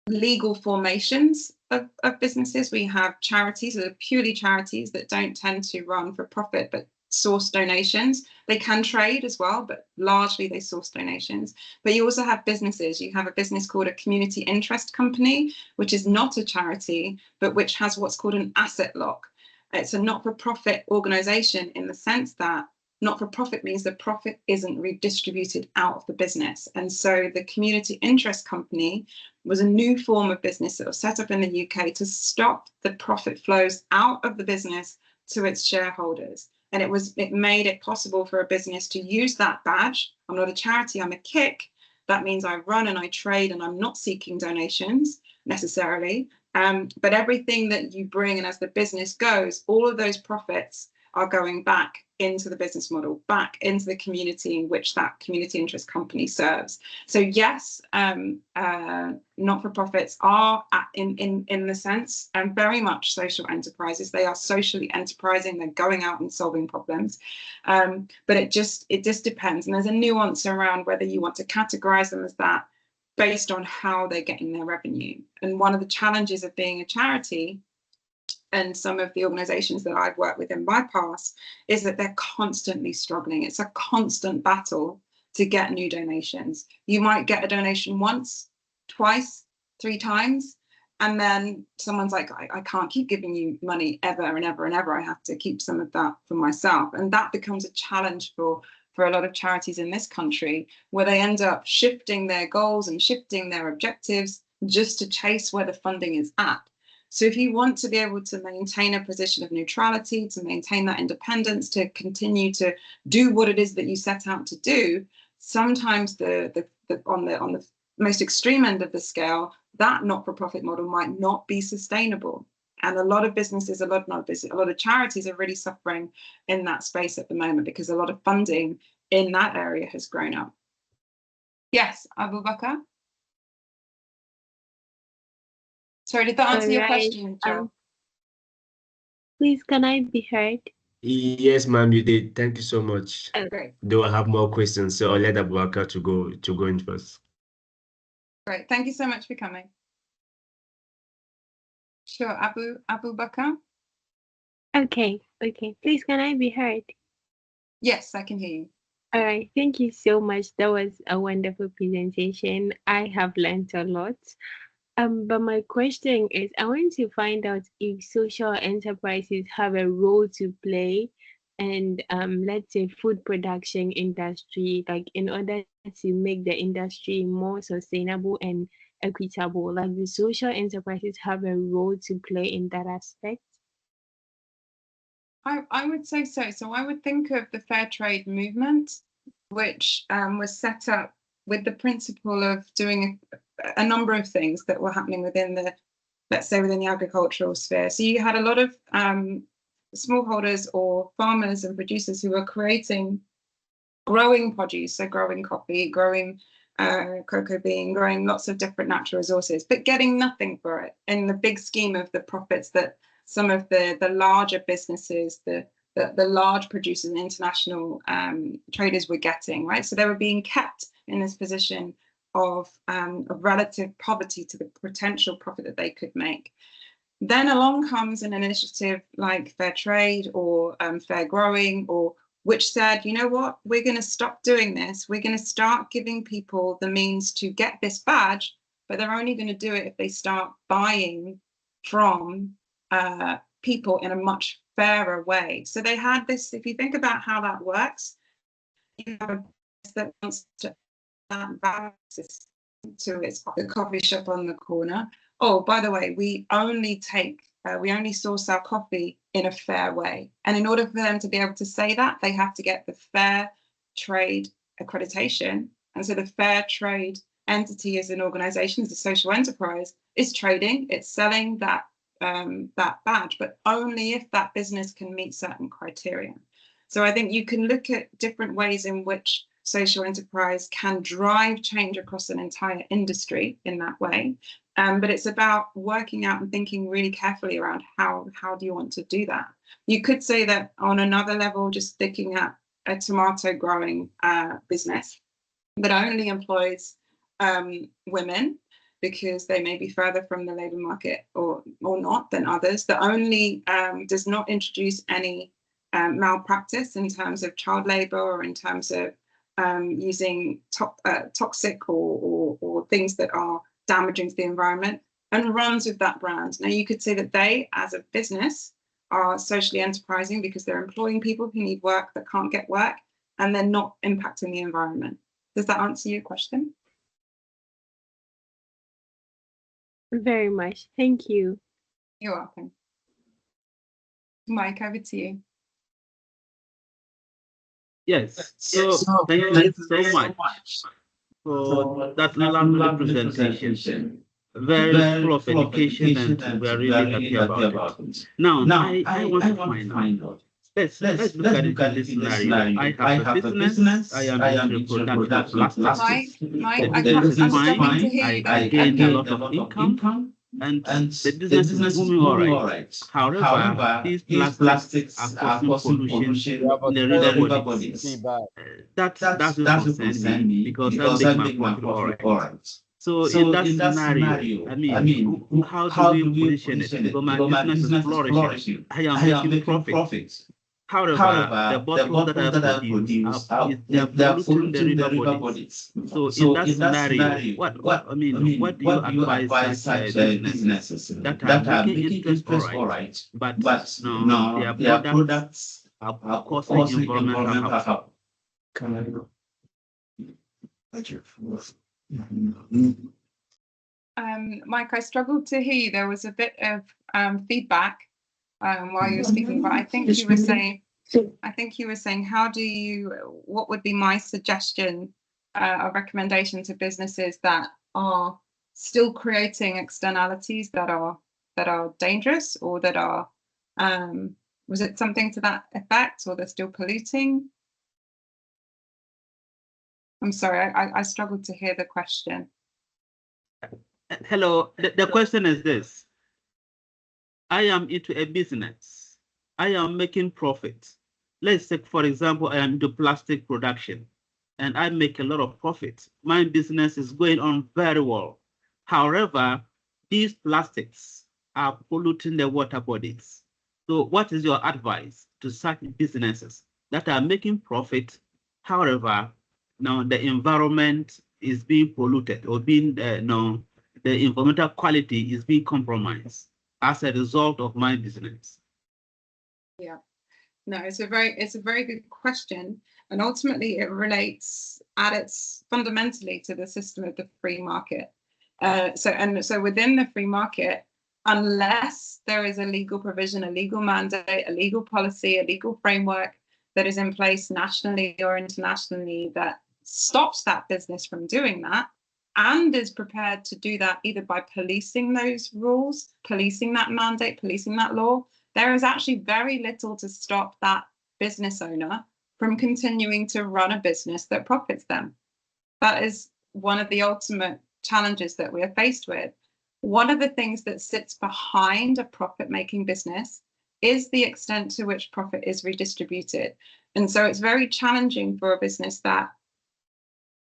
legal formations of businesses. We have charities that are purely charities that don't tend to run for profit but source donations. They can trade as well, but largely they source donations. But you also have businesses. You have a business called a community interest company, which is not a charity, but which has what's called an asset lock. It's a not-for-profit organization in the sense that not-for-profit means the profit isn't redistributed out of the business. And so the community interest company was a new form of business that was set up in the UK to stop the profit flows out of the business to its shareholders. And it made it possible for a business to use that badge. I'm not a charity, I'm a kick. That means I run and I trade and I'm not seeking donations necessarily. But everything that you bring, and as the business goes, all of those profits are going back into the business model, back into the community in which that community interest company serves. So yes, not-for-profits are in the sense very much social enterprises. They are socially enterprising. They're going out and solving problems. But it just depends. And there's a nuance around whether you want to categorize them as that based on how they're getting their revenue. And one of the challenges of being a charity, and some of the organizations that I've worked with in my past, is that they're constantly struggling. It's a constant battle to get new donations. You might get a donation once, twice, 3 times, and then someone's like, I can't keep giving you money ever and ever and ever. I have to keep some of that for myself. And that becomes a challenge for a lot of charities in this country, where they end up shifting their goals and shifting their objectives just to chase where the funding is at. So if you want to be able to maintain a position of neutrality, to maintain that independence, to continue to do what it is that you set out to do, sometimes on the most extreme end of the scale, that not-for-profit model might not be sustainable. And a lot of businesses, a lot of charities are really suffering in that space at the moment because a lot of funding in that area has grown up. Yes, Abu Bakr? Sorry, did that answer your question, Joe? Please, can I be heard? Yes, ma'am, you did. Thank you so much. Great. Though I have more questions, so I'll let Abu Bakr to go in first. Great. Thank you so much for coming. Sure, Abu Bakr? Okay. Please, can I be heard? Yes, I can hear you. All right. Thank you so much. That was a wonderful presentation. I have learned a lot. But my question is, I want to find out if social enterprises have a role to play, and let's say food production industry, like in order to make the industry more sustainable and equitable, like the social enterprises have a role to play in that aspect? I would say so. So I would think of the fair trade movement, which was set up with the principle of doing a number of things that were happening within the, let's say, within the agricultural sphere. So you had a lot of smallholders or farmers and producers who were growing produce, so growing coffee, growing cocoa bean, growing lots of different natural resources, but getting nothing for it in the big scheme of the profits that some of the larger businesses, the large producers and international traders were getting, right? So they were being kept in this position of relative poverty to the potential profit that they could make. Then along comes an initiative like fair trade or fair growing, or which said, you know what, we're going to stop doing this. We're going to start giving people the means to get this badge, but they're only going to do it if they start buying from people in a much fairer way. So they had this, if you think about how that works, you have a business that wants to add value to its coffee shop on the corner. Oh, by the way, we only source our coffee in a fair way. And in order for them to be able to say that, they have to get the fair trade accreditation. And so the fair trade entity as an organization, as a social enterprise, is trading, it's selling that that badge, but only if that business can meet certain criteria. So I think you can look at different ways in which social enterprise can drive change across an entire industry in that way. But it's about working out and thinking really carefully around how do you want to do that. You could say that on another level, just looking at a tomato growing business that only employs women because they may be further from the labour market or not than others, that only does not introduce any malpractice in terms of child labour or in terms of using toxic or things that are damaging to the environment, and runs with that brand. Now, you could say that they, as a business, are socially enterprising because they're employing people who need work that can't get work, and they're not impacting the environment. Does that answer your question? Very much. Thank you. You're welcome. Mike, over to you. Yes, so thank you so much for that lovely presentation. Very full of education, and we're really happy about it. Now, I want to find out. Let's look at it in this scenario. I have a business. I am into production of plastics. Mike, The I'm business is struggling to fine. hear you. I gain a lot of income, and the business is moving all right. However, these plastics are causing pollution in the river bodies. That doesn't concern me because I make my profit all right. So in that scenario, I mean, how do we position it? Because my business is flourishing. I am making profits. However, the bottles that I produce they are polluting the river bodies. So in that scenario, what do you advise such businesses that are making interest all right, but no, their products are causing environmental harm? Mike, I struggled to hear you. There was a bit of feedback while you were speaking, but I think you were saying, what would be my suggestion or recommendation to businesses that are still creating externalities that are dangerous, or that are was it something to that effect, or they're still polluting? I'm sorry, I struggled to hear the question. Hello, the question is this. I am into a business. I am making profit. Let's say, for example, I am into plastic production and I make a lot of profit. My business is going on very well. However, these plastics are polluting the water bodies. So what is your advice to such businesses that are making profit? However, now the environment is being polluted, or being the environmental quality is being compromised as a result of my business? Yeah, no, it's a very good question, and ultimately it relates at its fundamentally to the system of the free market. So within the free market, unless there is a legal provision, a legal mandate, a legal policy, a legal framework that is in place nationally or internationally that stops that business from doing that, and is prepared to do that either by policing those rules, policing that mandate, policing that law, there is actually very little to stop that business owner from continuing to run a business that profits them. That is one of the ultimate challenges that we are faced with. One of the things that sits behind a profit-making business is the extent to which profit is redistributed. And so it's very challenging for a business that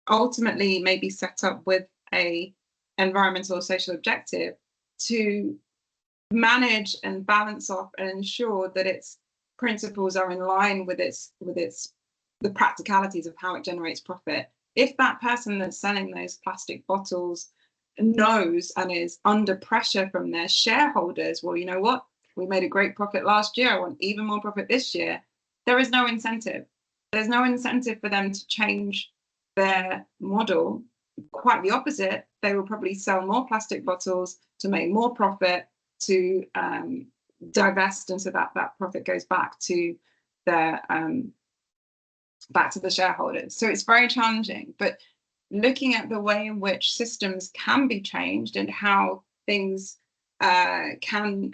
ultimately may be set up with a environmental or social objective to manage and balance off and ensure that its principles are in line with the practicalities of how it generates profit. If that person that's selling those plastic bottles knows and is under pressure from their shareholders, well, you know what, we made a great profit last year, I want even more profit this year, there is no incentive. There's no incentive for them to change their model. Quite the opposite, they will probably sell more plastic bottles to make more profit, to divest, and so that profit goes back to their back to the shareholders. So it's very challenging, but looking at the way in which systems can be changed and how things can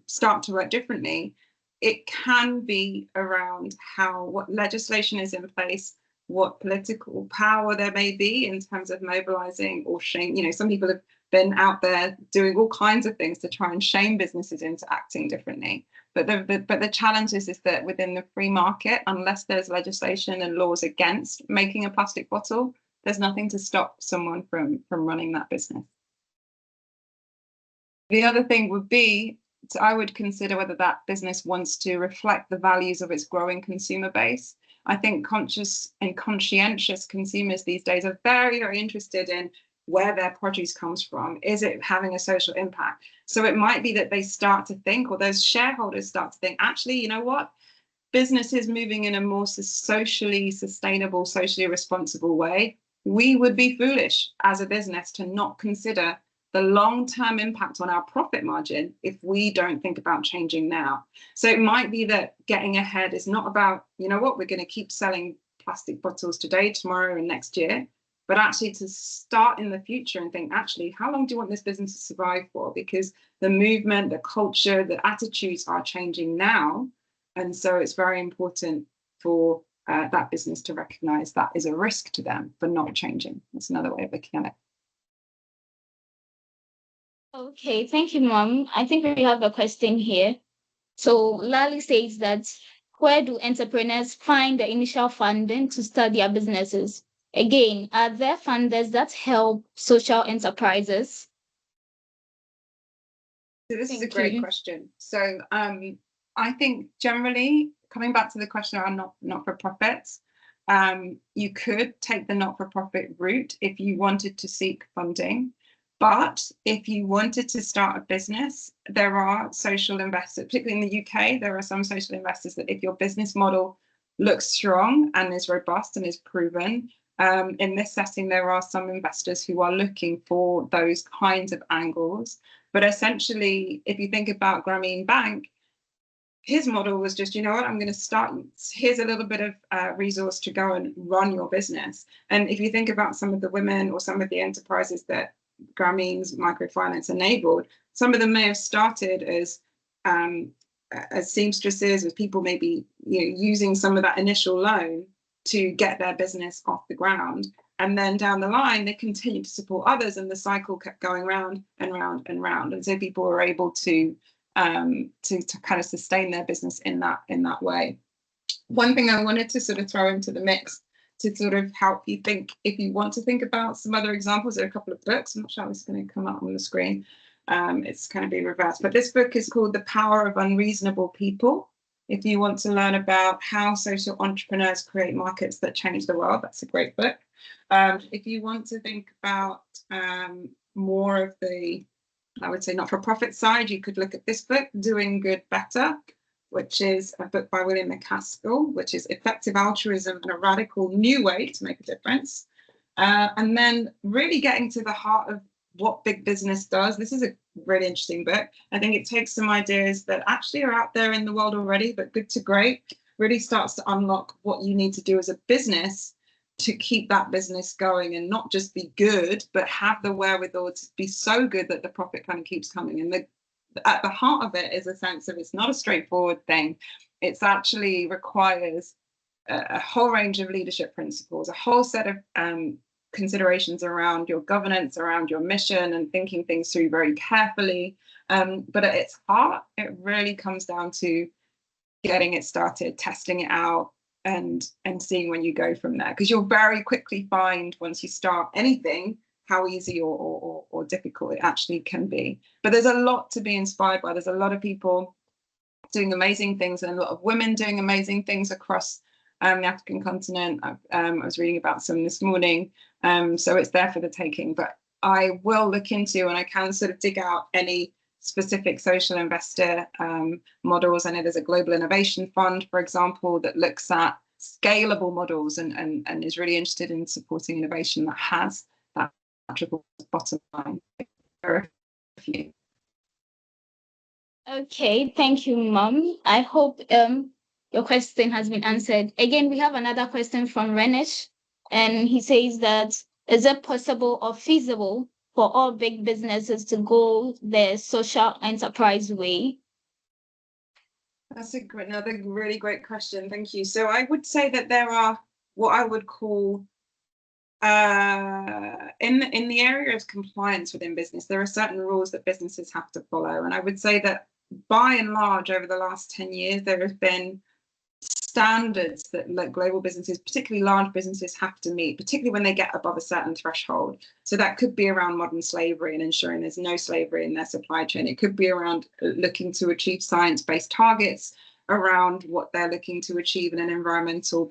start to work differently, it can be around what legislation is in place, what political power there may be in terms of mobilizing or shame. You know, some people have been out there doing all kinds of things to try and shame businesses into acting differently. But the challenge is that within the free market, unless there's legislation and laws against making a plastic bottle, there's nothing to stop someone from running that business. The other thing would be, I would consider whether that business wants to reflect the values of its growing consumer base. I think conscious and conscientious consumers these days are very, very interested in where their produce comes from. Is it having a social impact? So it might be that they start to think, or those shareholders start to think, actually, you know what? Business is moving in a more socially sustainable, socially responsible way. We would be foolish as a business to not consider the long-term impact on our profit margin if we don't think about changing now. So it might be that getting ahead is not about, you know what, we're going to keep selling plastic bottles today, tomorrow, and next year, but actually to start in the future and think, actually, how long do you want this business to survive for? Because the movement, the culture, the attitudes are changing now. And so it's very important for that business to recognize that is a risk to them for not changing. That's another way of looking at it. Okay, thank you, Mom. I think we have a question here. So Lali says that, where do entrepreneurs find the initial funding to start their businesses? Again, are there funders that help social enterprises? So this is a great question. So I think generally, coming back to the question around not-for-profits, you could take the not-for-profit route if you wanted to seek funding. But if you wanted to start a business, there are social investors, particularly in the UK, there are some social investors that if your business model looks strong and is robust and is proven, in this setting, there are some investors who are looking for those kinds of angles. But essentially, if you think about Grameen Bank, his model was just, you know what, I'm going to start, here's a little bit of resource to go and run your business. And if you think about some of the women or some of the enterprises that Grameen's microfinance enabled, some of them may have started as seamstresses, as people maybe using some of that initial loan to get their business off the ground. And then down the line, they continued to support others, and the cycle kept going round and round and round. And so people were able to kind of sustain their business in that way. One thing I wanted to sort of throw into the mix to sort of help you think, if you want to think about some other examples, there are a couple of books. I'm not sure how it's going to come up on the screen. It's going to be reversed. But this book is called The Power of Unreasonable People. If you want to learn about how social entrepreneurs create markets that change the world, that's a great book. If you want to think about more of the, I would say, not-for-profit side, you could look at this book, Doing Good Better, which is a book by William McCaskill, which is Effective Altruism and a Radical New Way to Make a Difference. And then really getting to the heart of what big business does. This is a really interesting book. I think it takes some ideas that actually are out there in the world already, but Good to Great really starts to unlock what you need to do as a business to keep that business going and not just be good, but have the wherewithal to be so good that the profit kind of keeps coming. And at the heart of it is a sense of it's not a straightforward thing. It's actually requires a whole range of leadership principles, a whole set of considerations around your governance, around your mission, and thinking things through very carefully. But at its heart, it really comes down to getting it started, testing it out, and seeing when you go from there. Because you'll very quickly find once you start anything, how easy or difficult it actually can be. But there's a lot to be inspired by. There's a lot of people doing amazing things and a lot of women doing amazing things across the African continent. I was reading about some this morning. So it's there for the taking. But I will look into, and I can sort of dig out any specific social investor models. I know there's a global innovation fund, for example, that looks at scalable models and is really interested in supporting innovation that has that triple bottom line. Okay, thank you, Mom. I hope your question has been answered. Again, we have another question from Renish, and he says that, is it possible or feasible for all big businesses to go the social enterprise way? That's another really great question. Thank you. So I would say that there are what I would call in the area of compliance within business, there are certain rules that businesses have to follow. And I would say that by and large, over the last 10 years, there has been standards that global businesses, particularly large businesses, have to meet, particularly when they get above a certain threshold. So that could be around modern slavery and ensuring there's no slavery in their supply chain. It could be around looking to achieve science-based targets, around what they're looking to achieve in an environmental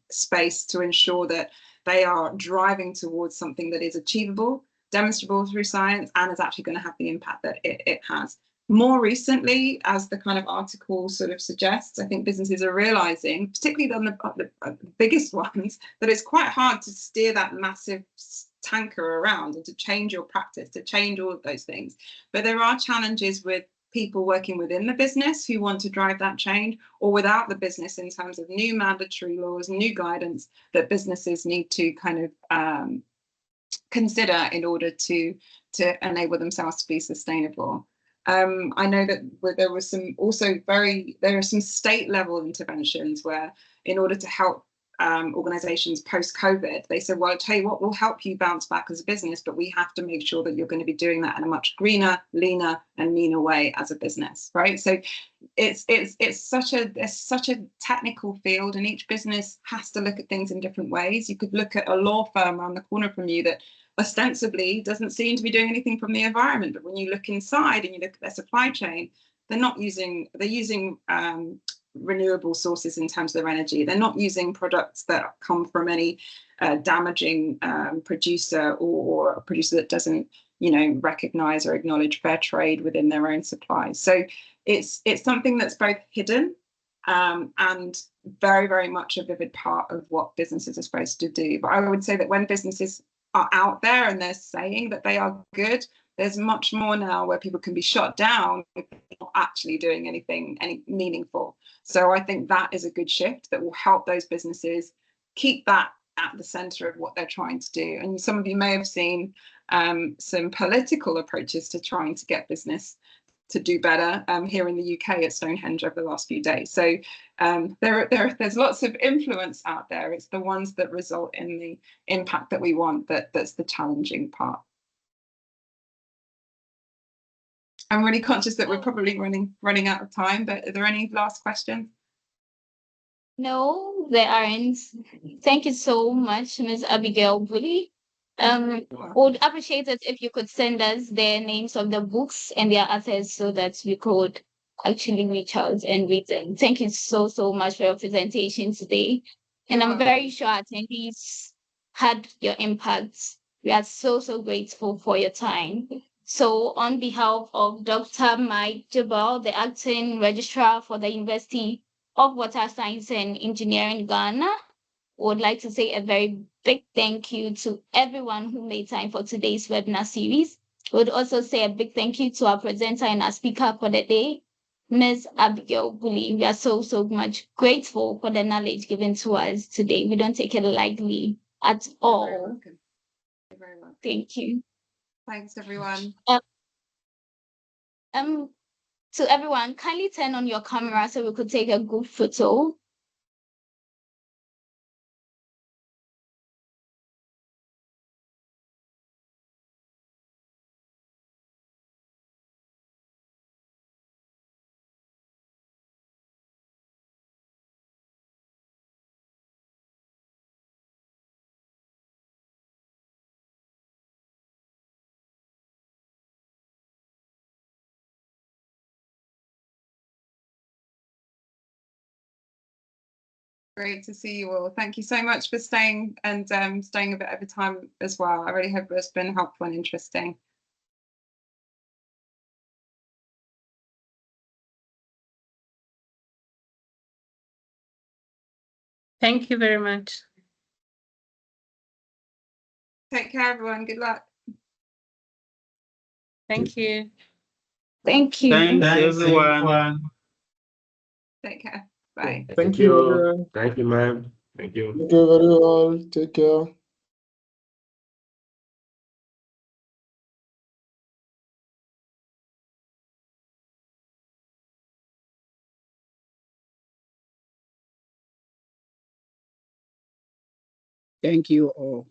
space, to ensure that they are driving towards something that is achievable, demonstrable through science, and is actually going to have the impact that it has. More recently, as the kind of article sort of suggests, I think businesses are realizing, particularly on the biggest ones, that it's quite hard to steer that massive tanker around and to change your practice, to change all of those things. But there are challenges with people working within the business who want to drive that change, or without the business, in terms of new mandatory laws, new guidance that businesses need to kind of consider in order to enable themselves to be sustainable. I know that there was there are some state level interventions where, in order to help organizations post-COVID, they said, well, I'll tell you what, we'll help you bounce back as a business, but we have to make sure that you're going to be doing that in a much greener, leaner and meaner way as a business, right? So it's such a technical field, and each business has to look at things in different ways. You could look at a law firm around the corner from you that ostensibly doesn't seem to be doing anything from the environment, but when you look inside and you look at their supply chain, they're using renewable sources in terms of their energy. They're not using products that come from any damaging producer, or a producer that doesn't, recognize or acknowledge fair trade within their own supplies. So it's something that's both hidden and very, very much a vivid part of what businesses are supposed to do. But I would say that when businesses are out there and they're saying that they are good, there's much more now where people can be shut down if they're not actually doing any meaningful. So I think that is a good shift that will help those businesses keep that at the center of what they're trying to do. And some of you may have seen some political approaches to trying to get business to do better here in the UK at Stonehenge over the last few days. So there's lots of influence out there. It's the ones that result in the impact that we want that's the challenging part. I'm really conscious that we're probably running out of time, but are there any last questions? No, there aren't. Thank you so much, Ms. Abigail Bulley. Would appreciate it if you could send us the names of the books and their authors so that we could actually reach out and read them. Thank you so much for your presentation today. And I'm very sure attendees had your impact. We are so grateful for your time. So on behalf of Dr. Mike Jabal, the acting registrar for the University of Water Science and Engineering Ghana, would like to say a very big thank you to everyone who made time for today's webinar series. Would also say a big thank you to our presenter and our speaker for the day, Ms. Abigail Bulley. We are so much grateful for the knowledge given to us today. We don't take it lightly at all. You're very welcome. You're very welcome. Thank you. Thanks, everyone. To everyone, kindly turn on your camera so we could take a good photo. Great to see you all. Thank you so much for staying and staying a bit over time as well. I really hope it's been helpful and interesting. Thank you very much. Take care, everyone. Good luck. Thank you. Thank you. Thanks, everyone. Take care. Bye. Thank you. Thank you, ma'am. Thank you. Thank you very well. Take care. Thank you all.